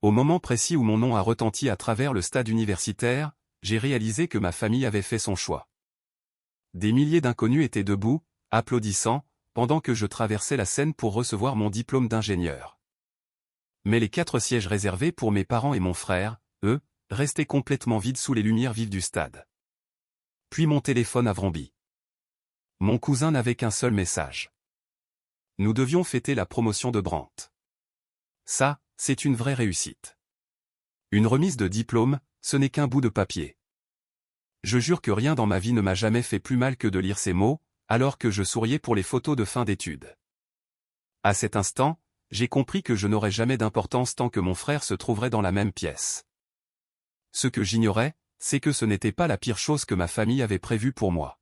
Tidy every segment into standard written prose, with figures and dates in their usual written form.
Au moment précis où mon nom a retenti à travers le stade universitaire, j'ai réalisé que ma famille avait fait son choix. Des milliers d'inconnus étaient debout, applaudissant, pendant que je traversais la scène pour recevoir mon diplôme d'ingénieur. Mais les 4 sièges réservés pour mes parents et mon frère, eux, restaient complètement vides sous les lumières vives du stade. Puis mon téléphone a vrombi. Mon cousin n'avait qu'un seul message. Nous devions fêter la promotion de Brandt. Ça, c'est une vraie réussite. Une remise de diplôme, ce n'est qu'un bout de papier. Je jure que rien dans ma vie ne m'a jamais fait plus mal que de lire ces mots, alors que je souriais pour les photos de fin d'études. À cet instant, j'ai compris que je n'aurais jamais d'importance tant que mon frère se trouverait dans la même pièce. Ce que j'ignorais, c'est que ce n'était pas la pire chose que ma famille avait prévue pour moi.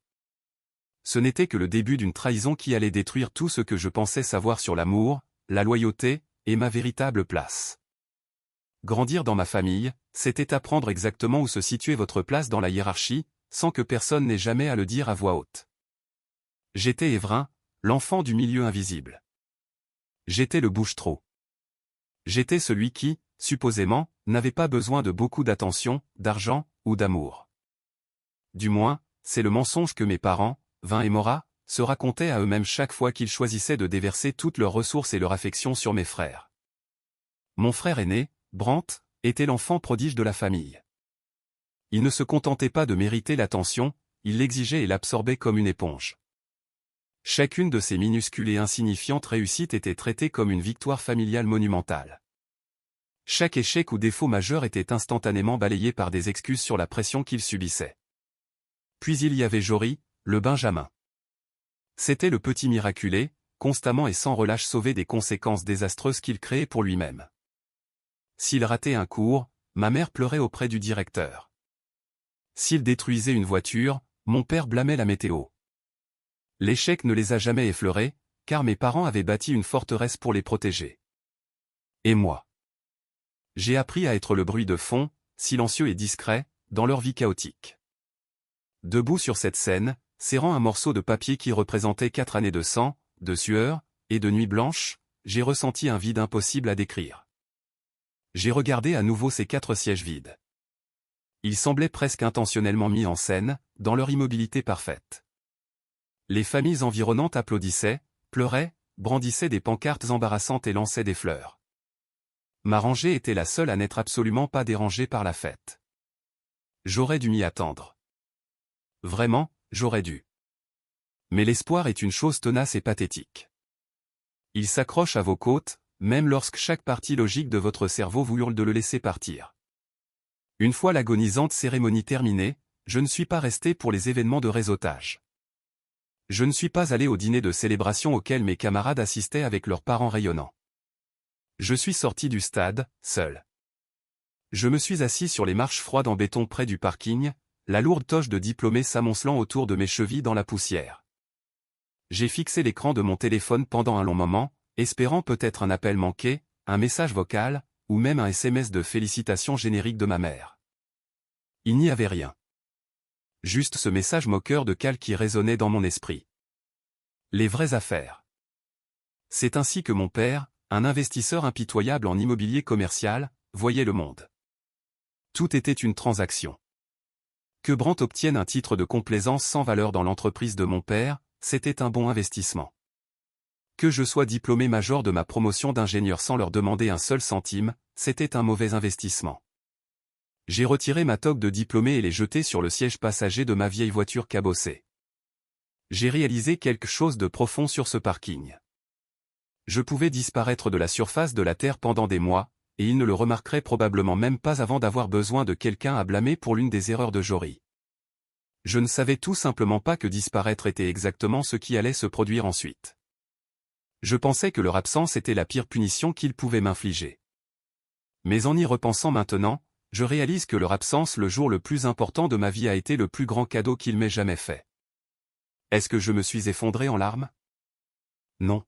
Ce n'était que le début d'une trahison qui allait détruire tout ce que je pensais savoir sur l'amour, la loyauté, et ma véritable place. Grandir dans ma famille, c'était apprendre exactement où se situait votre place dans la hiérarchie, sans que personne n'ait jamais à le dire à voix haute. J'étais Évrin, l'enfant du milieu invisible. J'étais le bouche-trou. J'étais celui qui, supposément, n'avait pas besoin de beaucoup d'attention, d'argent, ou d'amour. Du moins, c'est le mensonge que mes parents, Vin et Mora, se racontaient à eux-mêmes chaque fois qu'ils choisissaient de déverser toutes leurs ressources et leur affection sur mes frères. Mon frère aîné, Brandt, était l'enfant prodige de la famille. Il ne se contentait pas de mériter l'attention, il l'exigeait et l'absorbait comme une éponge. Chacune de ces minuscules et insignifiantes réussites était traitée comme une victoire familiale monumentale. Chaque échec ou défaut majeur était instantanément balayé par des excuses sur la pression qu'il subissait. Puis il y avait Jory, le Benjamin. C'était le petit miraculé, constamment et sans relâche sauvé des conséquences désastreuses qu'il créait pour lui-même. S'il ratait un cours, ma mère pleurait auprès du directeur. S'il détruisait une voiture, mon père blâmait la météo. L'échec ne les a jamais effleurés, car mes parents avaient bâti une forteresse pour les protéger. Et moi? J'ai appris à être le bruit de fond, silencieux et discret, dans leur vie chaotique. Debout sur cette scène, serrant un morceau de papier qui représentait 4 années de sang, de sueur, et de nuits blanches, j'ai ressenti un vide impossible à décrire. J'ai regardé à nouveau ces 4 sièges vides. Ils semblaient presque intentionnellement mis en scène, dans leur immobilité parfaite. Les familles environnantes applaudissaient, pleuraient, brandissaient des pancartes embarrassantes et lançaient des fleurs. Ma rangée était la seule à n'être absolument pas dérangée par la fête. J'aurais dû m'y attendre. Vraiment, j'aurais dû. Mais l'espoir est une chose tenace et pathétique. Il s'accroche à vos côtes, même lorsque chaque partie logique de votre cerveau vous hurle de le laisser partir. Une fois l'agonisante cérémonie terminée, je ne suis pas resté pour les événements de réseautage. Je ne suis pas allé au dîner de célébration auquel mes camarades assistaient avec leurs parents rayonnants. Je suis sorti du stade, seul. Je me suis assis sur les marches froides en béton près du parking, la lourde toche de diplômé s'amoncelant autour de mes chevilles dans la poussière. J'ai fixé l'écran de mon téléphone pendant un long moment, espérant peut-être un appel manqué, un message vocal, ou même un SMS de félicitations générique de ma mère. Il n'y avait rien. Juste ce message moqueur de Cal qui résonnait dans mon esprit. Les vraies affaires. C'est ainsi que mon père, un investisseur impitoyable en immobilier commercial, voyait le monde. Tout était une transaction. Que Brandt obtienne un titre de complaisance sans valeur dans l'entreprise de mon père, c'était un bon investissement. Que je sois diplômé major de ma promotion d'ingénieur sans leur demander un seul centime, c'était un mauvais investissement. J'ai retiré ma toque de diplômé et l'ai jetée sur le siège passager de ma vieille voiture cabossée. J'ai réalisé quelque chose de profond sur ce parking. Je pouvais disparaître de la surface de la Terre pendant des mois, et ils ne le remarqueraient probablement même pas avant d'avoir besoin de quelqu'un à blâmer pour l'une des erreurs de Jory. Je ne savais tout simplement pas que disparaître était exactement ce qui allait se produire ensuite. Je pensais que leur absence était la pire punition qu'ils pouvaient m'infliger. Mais en y repensant maintenant, je réalise que leur absence le jour le plus important de ma vie a été le plus grand cadeau qu'ils m'aient jamais fait. Est-ce que je me suis effondré en larmes? Non.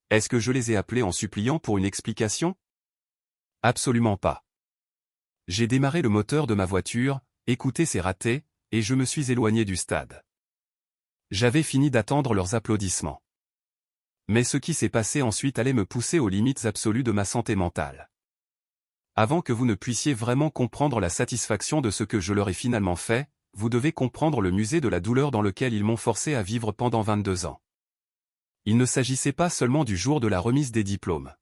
Est-ce que je les ai appelés en suppliant pour une explication? Absolument pas. J'ai démarré le moteur de ma voiture, écouté ces ratés, et je me suis éloigné du stade. J'avais fini d'attendre leurs applaudissements. Mais ce qui s'est passé ensuite allait me pousser aux limites absolues de ma santé mentale. Avant que vous ne puissiez vraiment comprendre la satisfaction de ce que je leur ai finalement fait, vous devez comprendre le musée de la douleur dans lequel ils m'ont forcé à vivre pendant 22 ans. Il ne s'agissait pas seulement du jour de la remise des diplômes.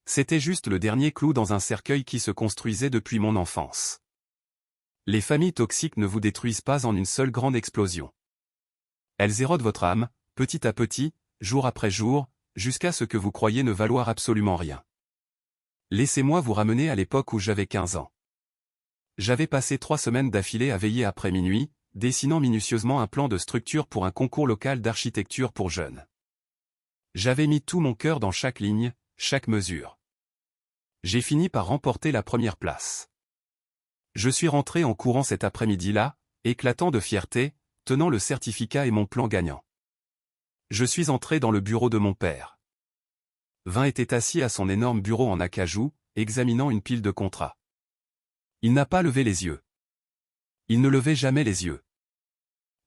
C'était juste le dernier clou dans un cercueil qui se construisait depuis mon enfance. Les familles toxiques ne vous détruisent pas en une seule grande explosion. Elles érodent votre âme, petit à petit, jour après jour, jusqu'à ce que vous croyiez ne valoir absolument rien. Laissez-moi vous ramener à l'époque où j'avais 15 ans. J'avais passé 3 semaines d'affilée à veiller après minuit, dessinant minutieusement un plan de structure pour un concours local d'architecture pour jeunes. J'avais mis tout mon cœur dans chaque ligne, chaque mesure. J'ai fini par remporter la première place. Je suis rentré en courant cet après-midi-là, éclatant de fierté, tenant le certificat et mon plan gagnant. Je suis entré dans le bureau de mon père. Vin était assis à son énorme bureau en acajou, examinant une pile de contrats. Il n'a pas levé les yeux. Il ne levait jamais les yeux.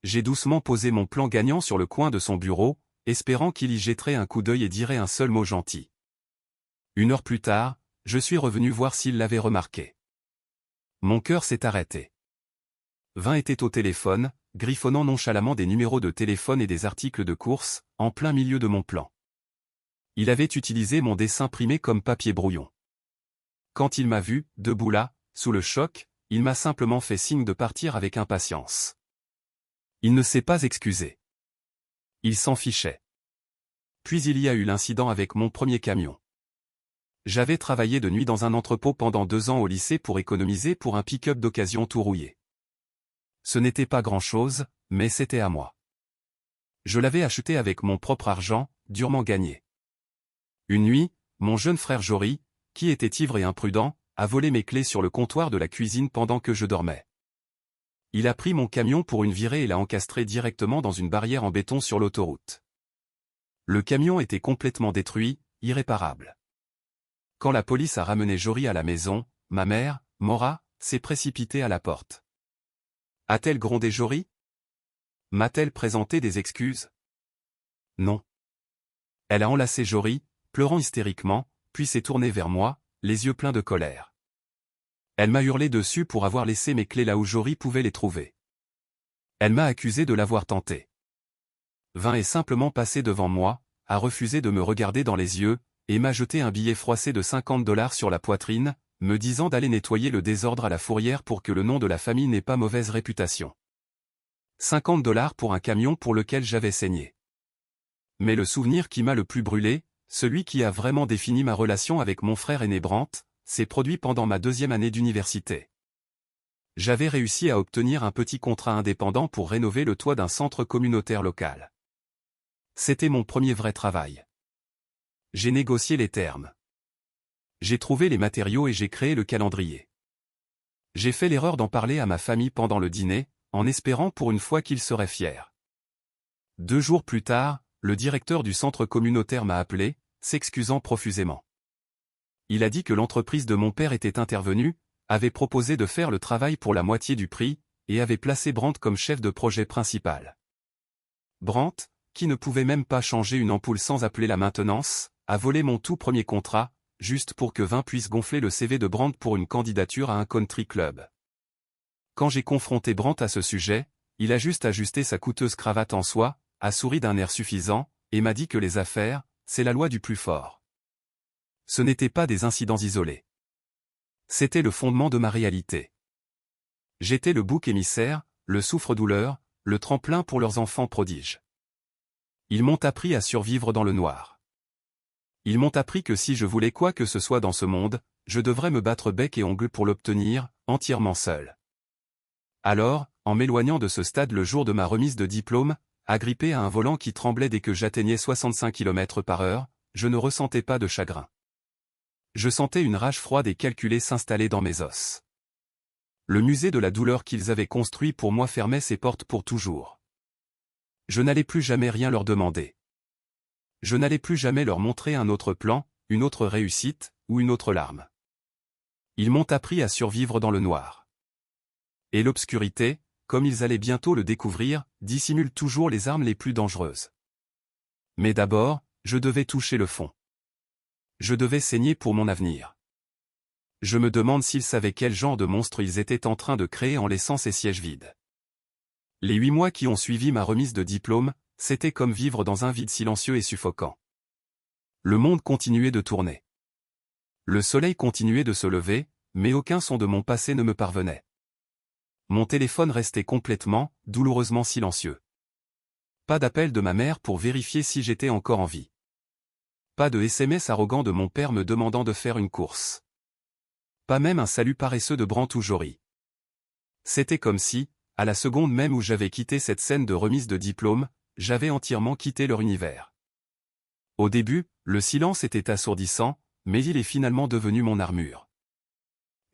J'ai doucement posé mon plan gagnant sur le coin de son bureau, espérant qu'il y jetterait un coup d'œil et dirait un seul mot gentil. 1 heure plus tard, je suis revenu voir s'il l'avait remarqué. Mon cœur s'est arrêté. Vin était au téléphone, griffonnant nonchalamment des numéros de téléphone et des articles de course, en plein milieu de mon plan. Il avait utilisé mon dessin primé comme papier brouillon. Quand il m'a vu, debout là, sous le choc, il m'a simplement fait signe de partir avec impatience. Il ne s'est pas excusé. Il s'en fichait. Puis il y a eu l'incident avec mon premier camion. J'avais travaillé de nuit dans un entrepôt pendant 2 ans au lycée pour économiser pour un pick-up d'occasion tout rouillé. Ce n'était pas grand-chose, mais c'était à moi. Je l'avais acheté avec mon propre argent, durement gagné. Une nuit, mon jeune frère Jory, qui était ivre et imprudent, a volé mes clés sur le comptoir de la cuisine pendant que je dormais. Il a pris mon camion pour une virée et l'a encastré directement dans une barrière en béton sur l'autoroute. Le camion était complètement détruit, irréparable. Quand la police a ramené Jory à la maison, ma mère, Maura, s'est précipitée à la porte. A-t-elle grondé Jory? M'a-t-elle présenté des excuses? Non. Elle a enlacé Jory, pleurant hystériquement, puis s'est tournée vers moi, les yeux pleins de colère. Elle m'a hurlé dessus pour avoir laissé mes clés là où Jory pouvait les trouver. Elle m'a accusé de l'avoir tenté. Vin est simplement passé devant moi, a refusé de me regarder dans les yeux, et m'a jeté un billet froissé de 50 $ sur la poitrine, me disant d'aller nettoyer le désordre à la fourrière pour que le nom de la famille n'ait pas mauvaise réputation. 50 $ pour un camion pour lequel j'avais saigné. Mais le souvenir qui m'a le plus brûlé, celui qui a vraiment défini ma relation avec mon frère aîné Brandt, s'est produit pendant ma 2e année d'université. J'avais réussi à obtenir un petit contrat indépendant pour rénover le toit d'un centre communautaire local. C'était mon premier vrai travail. J'ai négocié les termes. J'ai trouvé les matériaux et j'ai créé le calendrier. J'ai fait l'erreur d'en parler à ma famille pendant le dîner, en espérant pour une fois qu'ils seraient fiers. 2 jours plus tard, le directeur du centre communautaire m'a appelé, s'excusant profusément. Il a dit que l'entreprise de mon père était intervenue, avait proposé de faire le travail pour la moitié du prix, et avait placé Brandt comme chef de projet principal. Brandt, qui ne pouvait même pas changer une ampoule sans appeler la maintenance, a volé mon tout premier contrat, juste pour que Vin puisse gonfler le CV de Brandt pour une candidature à un country club. Quand j'ai confronté Brandt à ce sujet, il a juste ajusté sa coûteuse cravate en soie, a souri d'un air suffisant, et m'a dit que les affaires, c'est la loi du plus fort. Ce n'étaient pas des incidents isolés. C'était le fondement de ma réalité. J'étais le bouc émissaire, le souffre-douleur, le tremplin pour leurs enfants prodiges. Ils m'ont appris à survivre dans le noir. Ils m'ont appris que si je voulais quoi que ce soit dans ce monde, je devrais me battre bec et ongles pour l'obtenir, entièrement seul. Alors, en m'éloignant de ce stade le jour de ma remise de diplôme, agrippé à un volant qui tremblait dès que j'atteignais 65 km/h, je ne ressentais pas de chagrin. Je sentais une rage froide et calculée s'installer dans mes os. Le musée de la douleur qu'ils avaient construit pour moi fermait ses portes pour toujours. Je n'allais plus jamais rien leur demander. Je n'allais plus jamais leur montrer un autre plan, une autre réussite, ou une autre larme. Ils m'ont appris à survivre dans le noir. Et l'obscurité, comme ils allaient bientôt le découvrir, dissimule toujours les armes les plus dangereuses. Mais d'abord, je devais toucher le fond. Je devais saigner pour mon avenir. Je me demande s'ils savaient quel genre de monstre ils étaient en train de créer en laissant ces sièges vides. Les 8 mois qui ont suivi ma remise de diplôme, c'était comme vivre dans un vide silencieux et suffocant. Le monde continuait de tourner. Le soleil continuait de se lever, mais aucun son de mon passé ne me parvenait. Mon téléphone restait complètement, douloureusement silencieux. Pas d'appel de ma mère pour vérifier si j'étais encore en vie. Pas de SMS arrogant de mon père me demandant de faire une course. Pas même un salut paresseux de Brandt ou Jory. C'était comme si, à la seconde même où j'avais quitté cette scène de remise de diplôme, j'avais entièrement quitté leur univers. Au début, le silence était assourdissant, mais il est finalement devenu mon armure.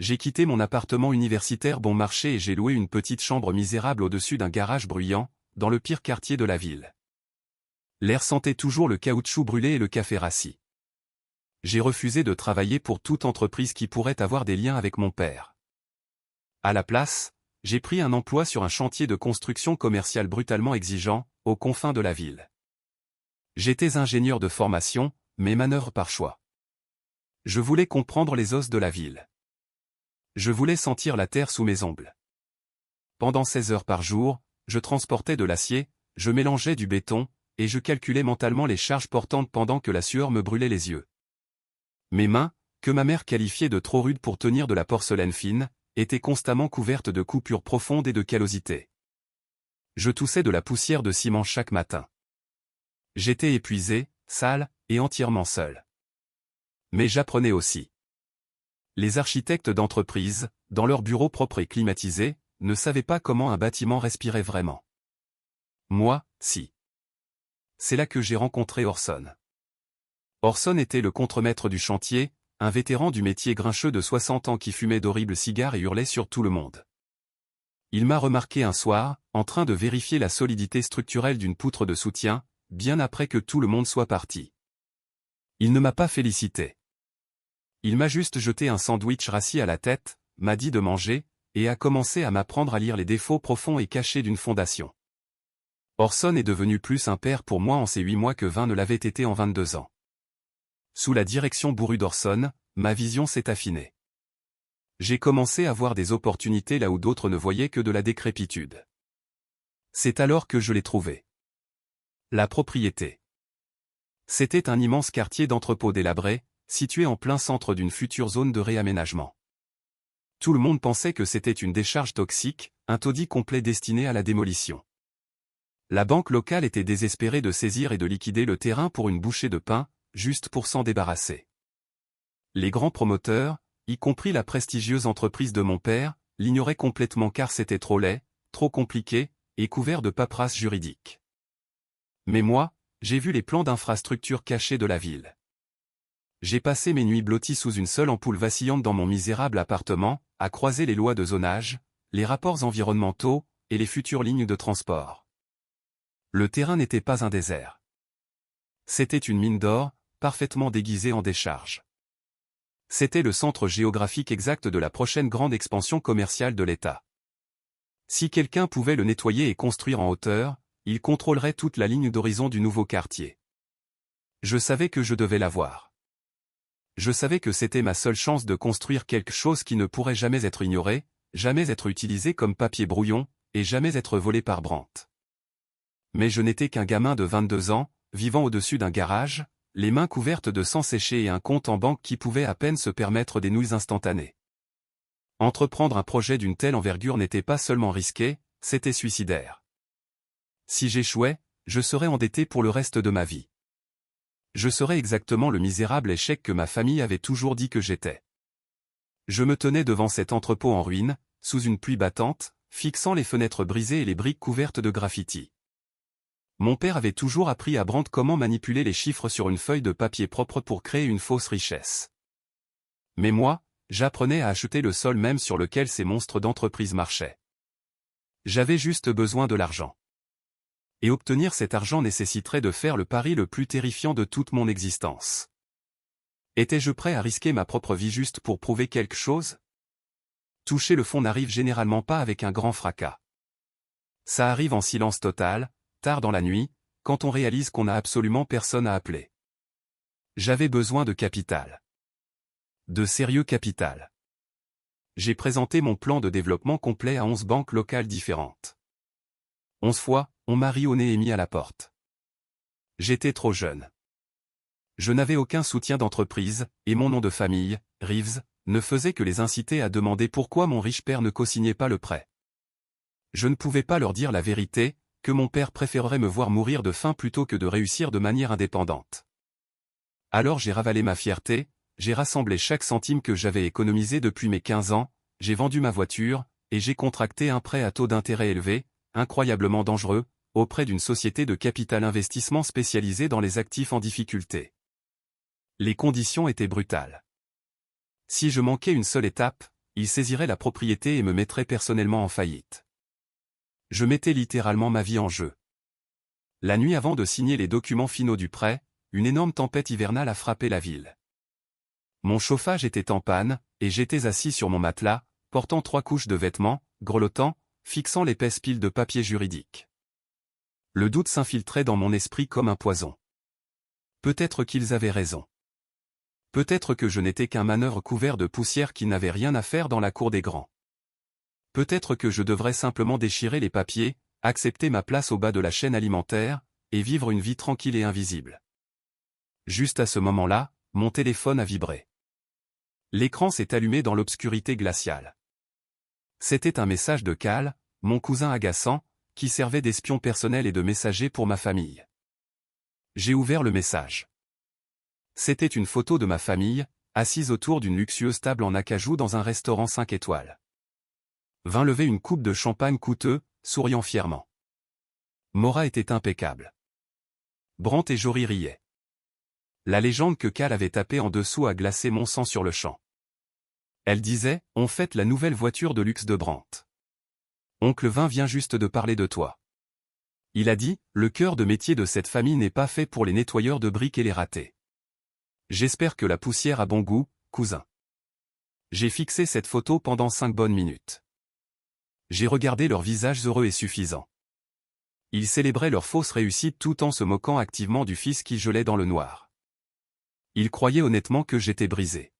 J'ai quitté mon appartement universitaire bon marché et j'ai loué une petite chambre misérable au-dessus d'un garage bruyant, dans le pire quartier de la ville. L'air sentait toujours le caoutchouc brûlé et le café rassis. J'ai refusé de travailler pour toute entreprise qui pourrait avoir des liens avec mon père. À la place, j'ai pris un emploi sur un chantier de construction commerciale brutalement exigeant, aux confins de la ville. J'étais ingénieur de formation, mais manœuvre par choix. Je voulais comprendre les os de la ville. Je voulais sentir la terre sous mes ongles. Pendant 16 heures par jour, je transportais de l'acier, je mélangeais du béton, et je calculais mentalement les charges portantes pendant que la sueur me brûlait les yeux. Mes mains, que ma mère qualifiait de trop rudes pour tenir de la porcelaine fine, étaient constamment couvertes de coupures profondes et de callosité. Je toussais de la poussière de ciment chaque matin. J'étais épuisé, sale, et entièrement seul. Mais j'apprenais aussi. Les architectes d'entreprise, dans leurs bureaux propres et climatisés, ne savaient pas comment un bâtiment respirait vraiment. Moi, si. C'est là que j'ai rencontré Orson. Orson était le contremaître du chantier, un vétéran du métier grincheux de 60 ans qui fumait d'horribles cigares et hurlait sur tout le monde. Il m'a remarqué un soir, en train de vérifier la solidité structurelle d'une poutre de soutien, bien après que tout le monde soit parti. Il ne m'a pas félicité. Il m'a juste jeté un sandwich rassis à la tête, m'a dit de manger, et a commencé à m'apprendre à lire les défauts profonds et cachés d'une fondation. Orson est devenu plus un père pour moi en ces 8 mois que 20 ne l'avaient été en 22 ans. Sous la direction bourrue d'Orson, ma vision s'est affinée. J'ai commencé à voir des opportunités là où d'autres ne voyaient que de la décrépitude. C'est alors que je l'ai trouvé. La propriété. C'était un immense quartier d'entrepôts délabrés, situé en plein centre d'une future zone de réaménagement. Tout le monde pensait que c'était une décharge toxique, un taudis complet destiné à la démolition. La banque locale était désespérée de saisir et de liquider le terrain pour une bouchée de pain, juste pour s'en débarrasser. Les grands promoteurs, y compris la prestigieuse entreprise de mon père, l'ignoraient complètement car c'était trop laid, trop compliqué, et couvert de paperasse juridique. Mais moi, j'ai vu les plans d'infrastructures cachés de la ville. J'ai passé mes nuits blotties sous une seule ampoule vacillante dans mon misérable appartement, à croiser les lois de zonage, les rapports environnementaux, et les futures lignes de transport. Le terrain n'était pas un désert. C'était une mine d'or, parfaitement déguisée en décharge. C'était le centre géographique exact de la prochaine grande expansion commerciale de l'État. Si quelqu'un pouvait le nettoyer et construire en hauteur, il contrôlerait toute la ligne d'horizon du nouveau quartier. Je savais que je devais l'avoir. Je savais que c'était ma seule chance de construire quelque chose qui ne pourrait jamais être ignoré, jamais être utilisé comme papier brouillon, et jamais être volé par Brandt. Mais je n'étais qu'un gamin de 22 ans, vivant au-dessus d'un garage, les mains couvertes de sang séché et un compte en banque qui pouvait à peine se permettre des nouilles instantanées. Entreprendre un projet d'une telle envergure n'était pas seulement risqué, c'était suicidaire. Si j'échouais, je serais endetté pour le reste de ma vie. Je serais exactement le misérable échec que ma famille avait toujours dit que j'étais. Je me tenais devant cet entrepôt en ruine, sous une pluie battante, fixant les fenêtres brisées et les briques couvertes de graffitis. Mon père avait toujours appris à Brandt comment manipuler les chiffres sur une feuille de papier propre pour créer une fausse richesse. Mais moi, j'apprenais à acheter le sol même sur lequel ces monstres d'entreprise marchaient. J'avais juste besoin de l'argent. Et obtenir cet argent nécessiterait de faire le pari le plus terrifiant de toute mon existence. Étais-je prêt à risquer ma propre vie juste pour prouver quelque chose? Toucher le fond n'arrive généralement pas avec un grand fracas. Ça arrive en silence total, tard dans la nuit, quand on réalise qu'on n'a absolument personne à appeler. J'avais besoin de capital. De sérieux capital. J'ai présenté mon plan de développement complet à 11 banques locales différentes. 11 fois, on m'a ri au nez et mis à la porte. J'étais trop jeune. Je n'avais aucun soutien d'entreprise, et mon nom de famille, Reeves, ne faisait que les inciter à demander pourquoi mon riche père ne co-signait pas le prêt. Je ne pouvais pas leur dire la vérité, que mon père préférerait me voir mourir de faim plutôt que de réussir de manière indépendante. Alors j'ai ravalé ma fierté, j'ai rassemblé chaque centime que j'avais économisé depuis mes 15 ans, j'ai vendu ma voiture, et j'ai contracté un prêt à taux d'intérêt élevé, incroyablement dangereux, auprès d'une société de capital investissement spécialisée dans les actifs en difficulté. Les conditions étaient brutales. Si je manquais une seule étape, ils saisiraient la propriété et me mettraient personnellement en faillite. Je mettais littéralement ma vie en jeu. La nuit avant de signer les documents finaux du prêt, une énorme tempête hivernale a frappé la ville. Mon chauffage était en panne, et j'étais assis sur mon matelas, portant 3 couches de vêtements, grelottant, fixant l'épaisse pile de papier juridique. Le doute s'infiltrait dans mon esprit comme un poison. Peut-être qu'ils avaient raison. Peut-être que je n'étais qu'un manœuvre couvert de poussière qui n'avait rien à faire dans la cour des grands. Peut-être que je devrais simplement déchirer les papiers, accepter ma place au bas de la chaîne alimentaire, et vivre une vie tranquille et invisible. Juste à ce moment-là, mon téléphone a vibré. L'écran s'est allumé dans l'obscurité glaciale. C'était un message de Cal, mon cousin agaçant, qui servait d'espion personnel et de messager pour ma famille. J'ai ouvert le message. C'était une photo de ma famille, assise autour d'une luxueuse table en acajou dans un restaurant 5 étoiles. Vint lever une coupe de champagne coûteux, souriant fièrement. Maura était impeccable. Brandt et Jory riaient. La légende que Cal avait tapée en dessous a glacé mon sang sur le champ. Elle disait, on fête la nouvelle voiture de luxe de Brandt. Oncle Vin vient juste de parler de toi. Il a dit, le cœur de métier de cette famille n'est pas fait pour les nettoyeurs de briques et les ratés. J'espère que la poussière a bon goût, cousin. J'ai fixé cette photo pendant 5 bonnes minutes. J'ai regardé leurs visages heureux et suffisants. Ils célébraient leur fausse réussite tout en se moquant activement du fils qui gelait dans le noir. Ils croyaient honnêtement que j'étais brisé.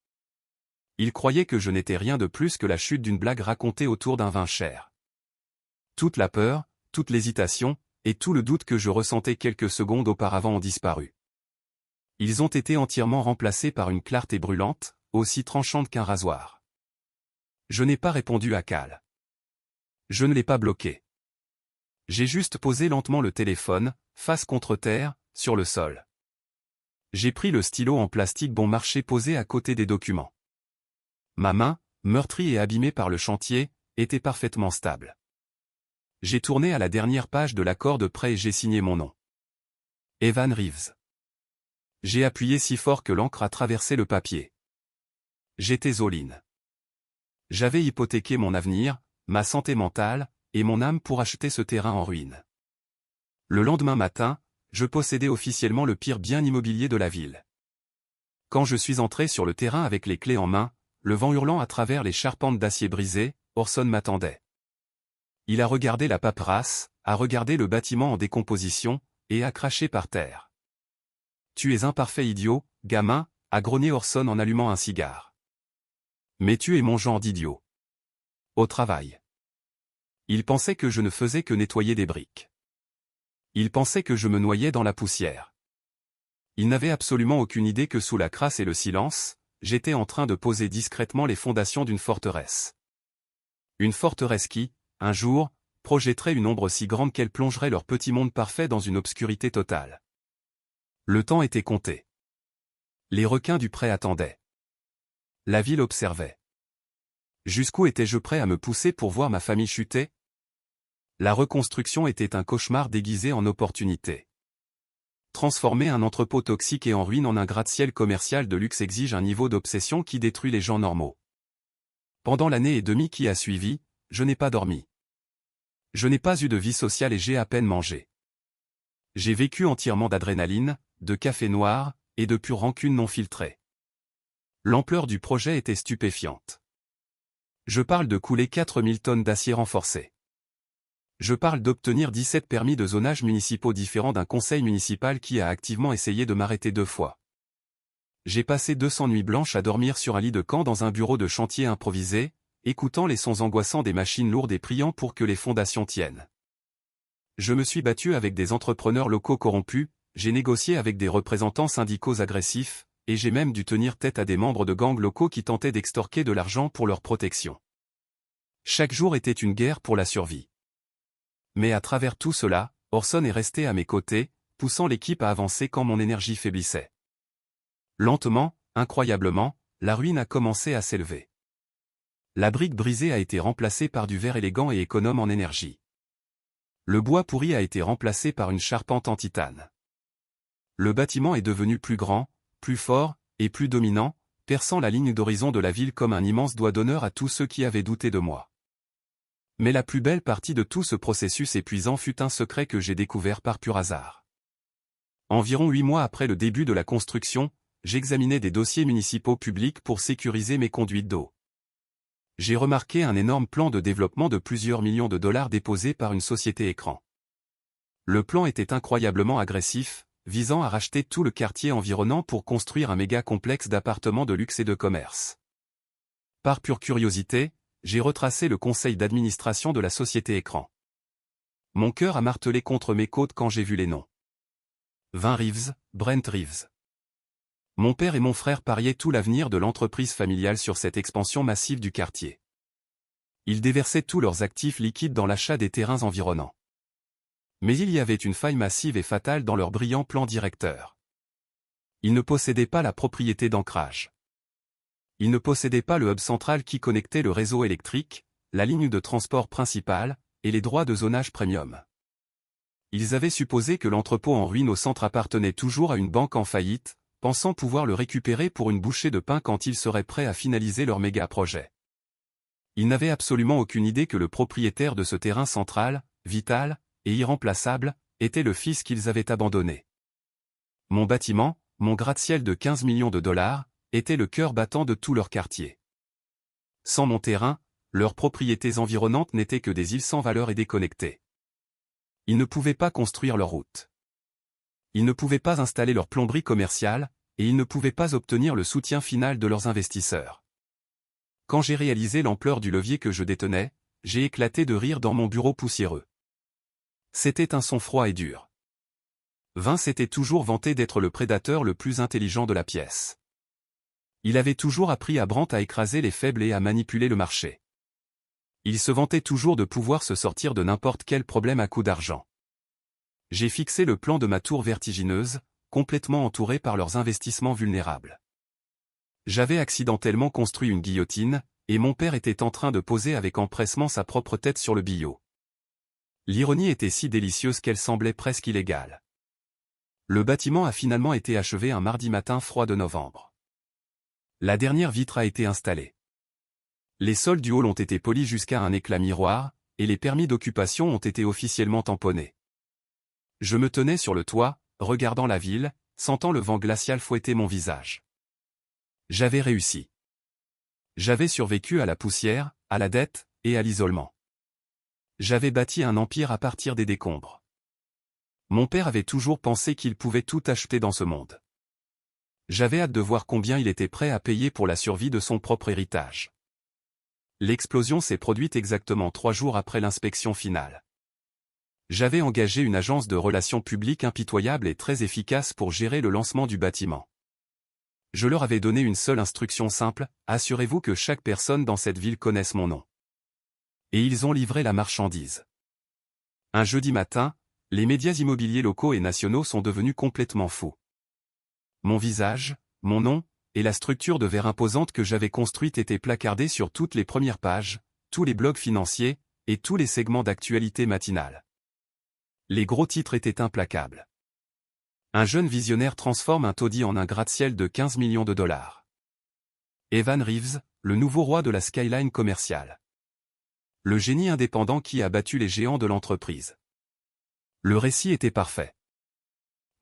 Ils croyaient que je n'étais rien de plus que la chute d'une blague racontée autour d'un vin cher. Toute la peur, toute l'hésitation, et tout le doute que je ressentais quelques secondes auparavant ont disparu. Ils ont été entièrement remplacés par une clarté brûlante, aussi tranchante qu'un rasoir. Je n'ai pas répondu à Cal. Je ne l'ai pas bloqué. J'ai juste posé lentement le téléphone, face contre terre, sur le sol. J'ai pris le stylo en plastique bon marché posé à côté des documents. Ma main, meurtrie et abîmée par le chantier, était parfaitement stable. J'ai tourné à la dernière page de l'accord de prêt et j'ai signé mon nom. Evan Reeves. J'ai appuyé si fort que l'encre a traversé le papier. J'étais all-in. J'avais hypothéqué mon avenir, ma santé mentale, et mon âme pour acheter ce terrain en ruine. Le lendemain matin, je possédais officiellement le pire bien immobilier de la ville. Quand je suis entré sur le terrain avec les clés en main, le vent hurlant à travers les charpentes d'acier brisées, Orson m'attendait. Il a regardé la paperasse, a regardé le bâtiment en décomposition, et a craché par terre. « Tu es un parfait idiot, gamin », a grogné Orson en allumant un cigare. « Mais tu es mon genre d'idiot. » Au travail. Il pensait que je ne faisais que nettoyer des briques. Il pensait que je me noyais dans la poussière. Il n'avait absolument aucune idée que sous la crasse et le silence, j'étais en train de poser discrètement les fondations d'une forteresse. Une forteresse qui, un jour, projetterait une ombre si grande qu'elle plongerait leur petit monde parfait dans une obscurité totale. Le temps était compté. Les requins du pré attendaient. La ville observait. Jusqu'où étais-je prêt à me pousser pour voir ma famille chuter? La reconstruction était un cauchemar déguisé en opportunité. Transformer un entrepôt toxique et en ruine en un gratte-ciel commercial de luxe exige un niveau d'obsession qui détruit les gens normaux. Pendant l'année et demie qui a suivi, je n'ai pas dormi. Je n'ai pas eu de vie sociale et j'ai à peine mangé. J'ai vécu entièrement d'adrénaline, de café noir, et de pure rancune non filtrée. L'ampleur du projet était stupéfiante. Je parle de couler 4000 tonnes d'acier renforcé. Je parle d'obtenir 17 permis de zonage municipaux différents d'un conseil municipal qui a activement essayé de m'arrêter 2 fois. J'ai passé 200 nuits blanches à dormir sur un lit de camp dans un bureau de chantier improvisé, écoutant les sons angoissants des machines lourdes et priant pour que les fondations tiennent. Je me suis battu avec des entrepreneurs locaux corrompus, j'ai négocié avec des représentants syndicaux agressifs, et j'ai même dû tenir tête à des membres de gangs locaux qui tentaient d'extorquer de l'argent pour leur protection. Chaque jour était une guerre pour la survie. Mais à travers tout cela, Orson est resté à mes côtés, poussant l'équipe à avancer quand mon énergie faiblissait. Lentement, incroyablement, la ruine a commencé à s'élever. La brique brisée a été remplacée par du verre élégant et économe en énergie. Le bois pourri a été remplacé par une charpente en titane. Le bâtiment est devenu plus grand, plus fort, et plus dominant, perçant la ligne d'horizon de la ville comme un immense doigt d'honneur à tous ceux qui avaient douté de moi. Mais la plus belle partie de tout ce processus épuisant fut un secret que j'ai découvert par pur hasard. Environ 8 mois après le début de la construction, j'examinais des dossiers municipaux publics pour sécuriser mes conduites d'eau. J'ai remarqué un énorme plan de développement de plusieurs millions de dollars déposé par une société écran. Le plan était incroyablement agressif, visant à racheter tout le quartier environnant pour construire un méga complexe d'appartements de luxe et de commerce. Par pure curiosité, j'ai retracé le conseil d'administration de la société écran. Mon cœur a martelé contre mes côtes quand j'ai vu les noms. Vin Reeves, Brent Reeves. Mon père et mon frère pariaient tout l'avenir de l'entreprise familiale sur cette expansion massive du quartier. Ils déversaient tous leurs actifs liquides dans l'achat des terrains environnants. Mais il y avait une faille massive et fatale dans leur brillant plan directeur. Ils ne possédaient pas la propriété d'ancrage. Ils ne possédaient pas le hub central qui connectait le réseau électrique, la ligne de transport principale, et les droits de zonage premium. Ils avaient supposé que l'entrepôt en ruine au centre appartenait toujours à une banque en faillite, pensant pouvoir le récupérer pour une bouchée de pain quand ils seraient prêts à finaliser leur méga-projet. Ils n'avaient absolument aucune idée que le propriétaire de ce terrain central, vital, et irremplaçable, était le fils qu'ils avaient abandonné. Mon bâtiment, mon gratte-ciel de 15 millions de dollars, était le cœur battant de tout leur quartier. Sans mon terrain, leurs propriétés environnantes n'étaient que des îles sans valeur et déconnectées. Ils ne pouvaient pas construire leur route. Ils ne pouvaient pas installer leur plomberie commerciale, et ils ne pouvaient pas obtenir le soutien final de leurs investisseurs. Quand j'ai réalisé l'ampleur du levier que je détenais, j'ai éclaté de rire dans mon bureau poussiéreux. C'était un son froid et dur. Vince s'était toujours vanté d'être le prédateur le plus intelligent de la pièce. Il avait toujours appris à Brent à écraser les faibles et à manipuler le marché. Il se vantait toujours de pouvoir se sortir de n'importe quel problème à coup d'argent. J'ai fixé le plan de ma tour vertigineuse, complètement entourée par leurs investissements vulnérables. J'avais accidentellement construit une guillotine, et mon père était en train de poser avec empressement sa propre tête sur le billot. L'ironie était si délicieuse qu'elle semblait presque illégale. Le bâtiment a finalement été achevé un mardi matin froid de novembre. La dernière vitre a été installée. Les sols du hall ont été polis jusqu'à un éclat miroir, et les permis d'occupation ont été officiellement tamponnés. Je me tenais sur le toit, regardant la ville, sentant le vent glacial fouetter mon visage. J'avais réussi. J'avais survécu à la poussière, à la dette, et à l'isolement. J'avais bâti un empire à partir des décombres. Mon père avait toujours pensé qu'il pouvait tout acheter dans ce monde. J'avais hâte de voir combien il était prêt à payer pour la survie de son propre héritage. L'explosion s'est produite exactement 3 jours après l'inspection finale. J'avais engagé une agence de relations publiques impitoyable et très efficace pour gérer le lancement du bâtiment. Je leur avais donné une seule instruction simple, assurez-vous que chaque personne dans cette ville connaisse mon nom. Et ils ont livré la marchandise. Un jeudi matin, les médias immobiliers locaux et nationaux sont devenus complètement fous. Mon visage, mon nom, et la structure de verre imposante que j'avais construite étaient placardés sur toutes les premières pages, tous les blogs financiers, et tous les segments d'actualité matinale. Les gros titres étaient implacables. Un jeune visionnaire transforme un taudis en un gratte-ciel de 15 millions de dollars. Evan Reeves, le nouveau roi de la skyline commerciale. Le génie indépendant qui a battu les géants de l'entreprise. Le récit était parfait.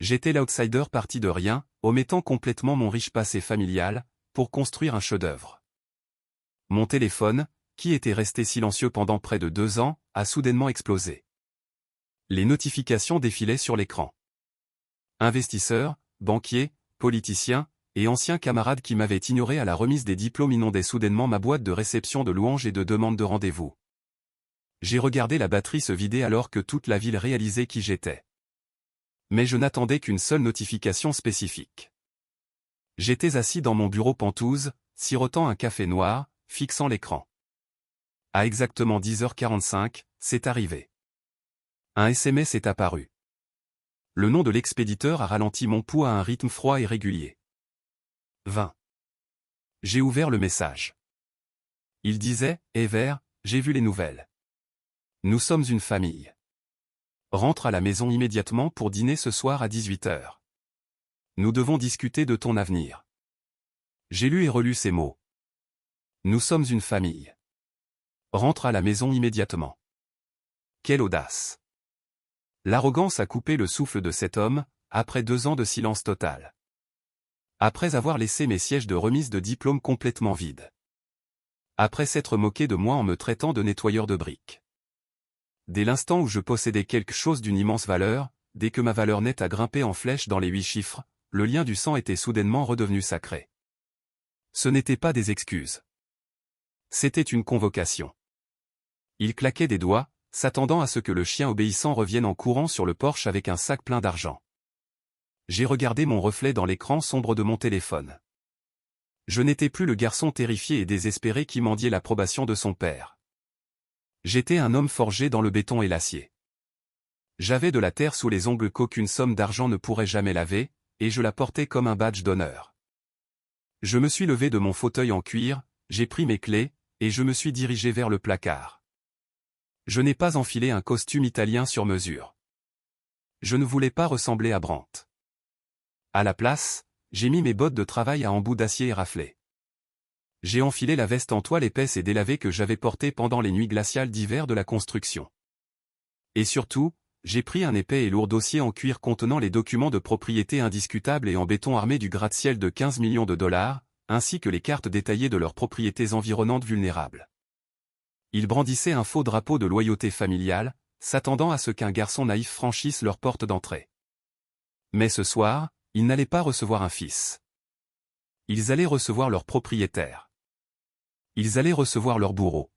J'étais l'outsider parti de rien, omettant complètement mon riche passé familial, pour construire un chef-d'œuvre. Mon téléphone, qui était resté silencieux pendant près de 2 ans, a soudainement explosé. Les notifications défilaient sur l'écran. Investisseurs, banquiers, politiciens, et anciens camarades qui m'avaient ignoré à la remise des diplômes inondaient soudainement ma boîte de réception de louanges et de demandes de rendez-vous. J'ai regardé la batterie se vider alors que toute la ville réalisait qui j'étais. Mais je n'attendais qu'une seule notification spécifique. J'étais assis dans mon bureau pentouse, sirotant un café noir, fixant l'écran. À exactement 10h45, c'est arrivé. Un SMS est apparu. Le nom de l'expéditeur a ralenti mon pouls à un rythme froid et régulier. 20. J'ai ouvert le message. Il disait « Ever, j'ai vu les nouvelles. Nous sommes une famille. Rentre à la maison immédiatement pour dîner ce soir à 18h. Nous devons discuter de ton avenir. » J'ai lu et relu ces mots. Nous sommes une famille. Rentre à la maison immédiatement. Quelle audace! L'arrogance a coupé le souffle de cet homme, après 2 ans de silence total. Après avoir laissé mes sièges de remise de diplôme complètement vides. Après s'être moqué de moi en me traitant de nettoyeur de briques. Dès l'instant où je possédais quelque chose d'une immense valeur, dès que ma valeur nette a grimpé en flèche dans les 8 chiffres, le lien du sang était soudainement redevenu sacré. Ce n'était pas des excuses. C'était une convocation. Il claquait des doigts, s'attendant à ce que le chien obéissant revienne en courant sur le porche avec un sac plein d'argent. J'ai regardé mon reflet dans l'écran sombre de mon téléphone. Je n'étais plus le garçon terrifié et désespéré qui mendiait l'approbation de son père. J'étais un homme forgé dans le béton et l'acier. J'avais de la terre sous les ongles qu'aucune somme d'argent ne pourrait jamais laver, et je la portais comme un badge d'honneur. Je me suis levé de mon fauteuil en cuir, j'ai pris mes clés, et je me suis dirigé vers le placard. Je n'ai pas enfilé un costume italien sur mesure. Je ne voulais pas ressembler à Brandt. À la place, j'ai mis mes bottes de travail à embout d'acier éraflé. J'ai enfilé la veste en toile épaisse et délavée que j'avais portée pendant les nuits glaciales d'hiver de la construction. Et surtout, j'ai pris un épais et lourd dossier en cuir contenant les documents de propriété indiscutables et en béton armé du gratte-ciel de 15 millions de dollars, ainsi que les cartes détaillées de leurs propriétés environnantes vulnérables. Ils brandissaient un faux drapeau de loyauté familiale, s'attendant à ce qu'un garçon naïf franchisse leur porte d'entrée. Mais ce soir, ils n'allaient pas recevoir un fils. Ils allaient recevoir leur propriétaire. Ils allaient recevoir leur bourreau.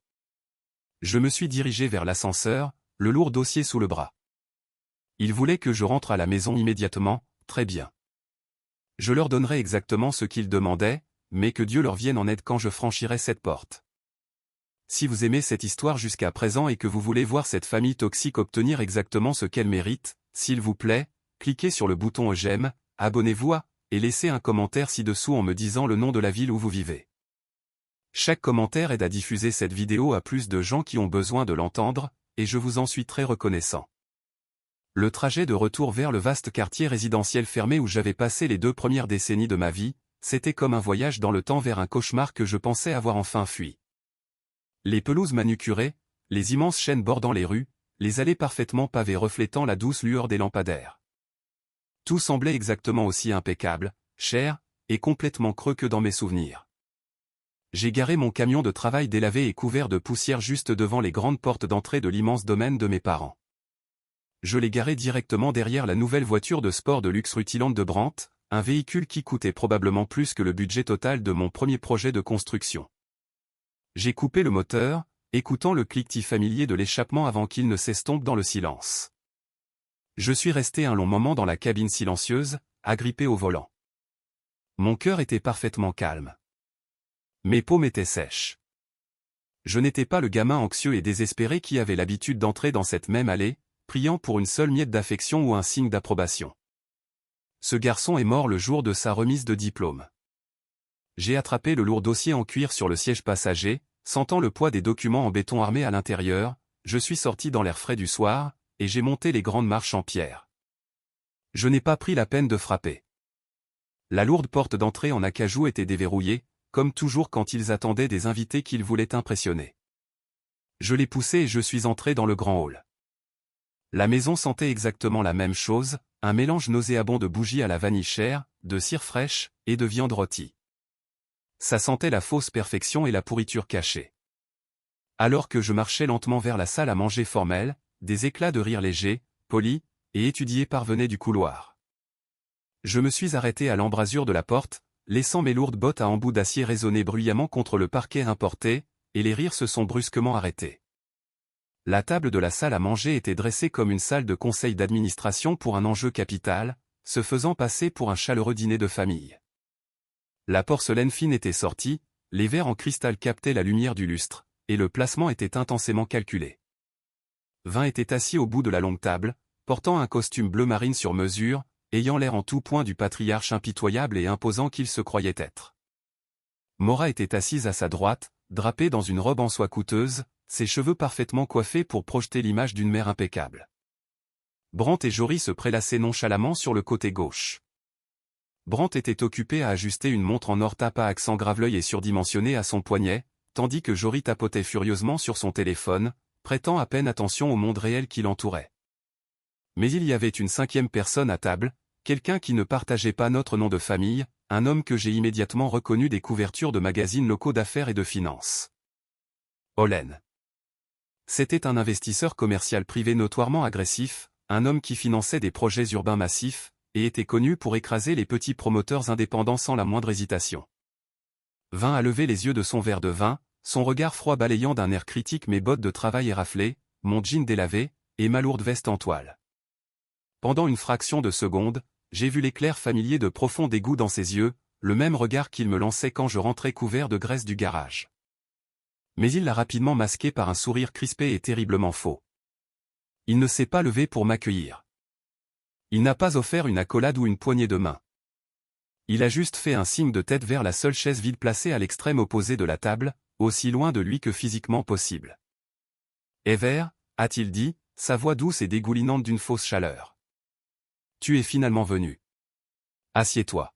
Je me suis dirigé vers l'ascenseur, le lourd dossier sous le bras. Ils voulaient que je rentre à la maison immédiatement, très bien. Je leur donnerai exactement ce qu'ils demandaient, mais que Dieu leur vienne en aide quand je franchirai cette porte. Si vous aimez cette histoire jusqu'à présent et que vous voulez voir cette famille toxique obtenir exactement ce qu'elle mérite, s'il vous plaît, cliquez sur le bouton j'aime, abonnez-vous et laissez un commentaire ci-dessous en me disant le nom de la ville où vous vivez. Chaque commentaire aide à diffuser cette vidéo à plus de gens qui ont besoin de l'entendre, et je vous en suis très reconnaissant. Le trajet de retour vers le vaste quartier résidentiel fermé où j'avais passé les 2 premières décennies de ma vie, c'était comme un voyage dans le temps vers un cauchemar que je pensais avoir enfin fui. Les pelouses manucurées, les immenses chênes bordant les rues, les allées parfaitement pavées reflétant la douce lueur des lampadaires. Tout semblait exactement aussi impeccable, cher, et complètement creux que dans mes souvenirs. J'ai garé mon camion de travail délavé et couvert de poussière juste devant les grandes portes d'entrée de l'immense domaine de mes parents. Je l'ai garé directement derrière la nouvelle voiture de sport de luxe rutilante de Brandt, un véhicule qui coûtait probablement plus que le budget total de mon premier projet de construction. J'ai coupé le moteur, écoutant le cliquetis familier de l'échappement avant qu'il ne s'estompe dans le silence. Je suis resté un long moment dans la cabine silencieuse, agrippé au volant. Mon cœur était parfaitement calme. Mes paumes étaient sèches. Je n'étais pas le gamin anxieux et désespéré qui avait l'habitude d'entrer dans cette même allée, priant pour une seule miette d'affection ou un signe d'approbation. Ce garçon est mort le jour de sa remise de diplôme. J'ai attrapé le lourd dossier en cuir sur le siège passager, sentant le poids des documents en béton armé à l'intérieur, je suis sorti dans l'air frais du soir, et j'ai monté les grandes marches en pierre. Je n'ai pas pris la peine de frapper. La lourde porte d'entrée en acajou était déverrouillée, comme toujours quand ils attendaient des invités qu'ils voulaient impressionner. Je l'ai poussée et je suis entré dans le grand hall. La maison sentait exactement la même chose, un mélange nauséabond de bougies à la vanille chère, de cire fraîche, et de viande rôtie. Ça sentait la fausse perfection et la pourriture cachée. Alors que je marchais lentement vers la salle à manger formelle, des éclats de rire légers, polis, et étudiés parvenaient du couloir. Je me suis arrêté à l'embrasure de la porte, laissant mes lourdes bottes à embout d'acier résonner bruyamment contre le parquet importé, et les rires se sont brusquement arrêtés. La table de la salle à manger était dressée comme une salle de conseil d'administration pour un enjeu capital, se faisant passer pour un chaleureux dîner de famille. La porcelaine fine était sortie, les verres en cristal captaient la lumière du lustre, et le placement était intensément calculé. Vin était assis au bout de la longue table, portant un costume bleu marine sur mesure, ayant l'air en tout point du patriarche impitoyable et imposant qu'il se croyait être. Mora était assise à sa droite, drapée dans une robe en soie coûteuse, ses cheveux parfaitement coiffés pour projeter l'image d'une mère impeccable. Brandt et Jory se prélassaient nonchalamment sur le côté gauche. Brandt était occupé à ajuster une montre en or tape à accent graveleuil et surdimensionné à son poignet, tandis que Jory tapotait furieusement sur son téléphone, prêtant à peine attention au monde réel qui l'entourait. Mais il y avait une cinquième personne à table, quelqu'un qui ne partageait pas notre nom de famille, un homme que j'ai immédiatement reconnu des couvertures de magazines locaux d'affaires et de finances. Olen. C'était un investisseur commercial privé notoirement agressif, un homme qui finançait des projets urbains massifs, et était connu pour écraser les petits promoteurs indépendants sans la moindre hésitation. Vin a levé les yeux de son verre de vin, son regard froid balayant d'un air critique mes bottes de travail éraflées, mon jean délavé, et ma lourde veste en toile. Pendant une fraction de seconde, j'ai vu l'éclair familier de profond dégoût dans ses yeux, le même regard qu'il me lançait quand je rentrais couvert de graisse du garage. Mais il l'a rapidement masqué par un sourire crispé et terriblement faux. Il ne s'est pas levé pour m'accueillir. Il n'a pas offert une accolade ou une poignée de main. Il a juste fait un signe de tête vers la seule chaise vide placée à l'extrême opposé de la table, aussi loin de lui que physiquement possible. « Ever » a-t-il dit, sa voix douce et dégoulinante d'une fausse chaleur. « Tu es finalement venu. Assieds-toi. »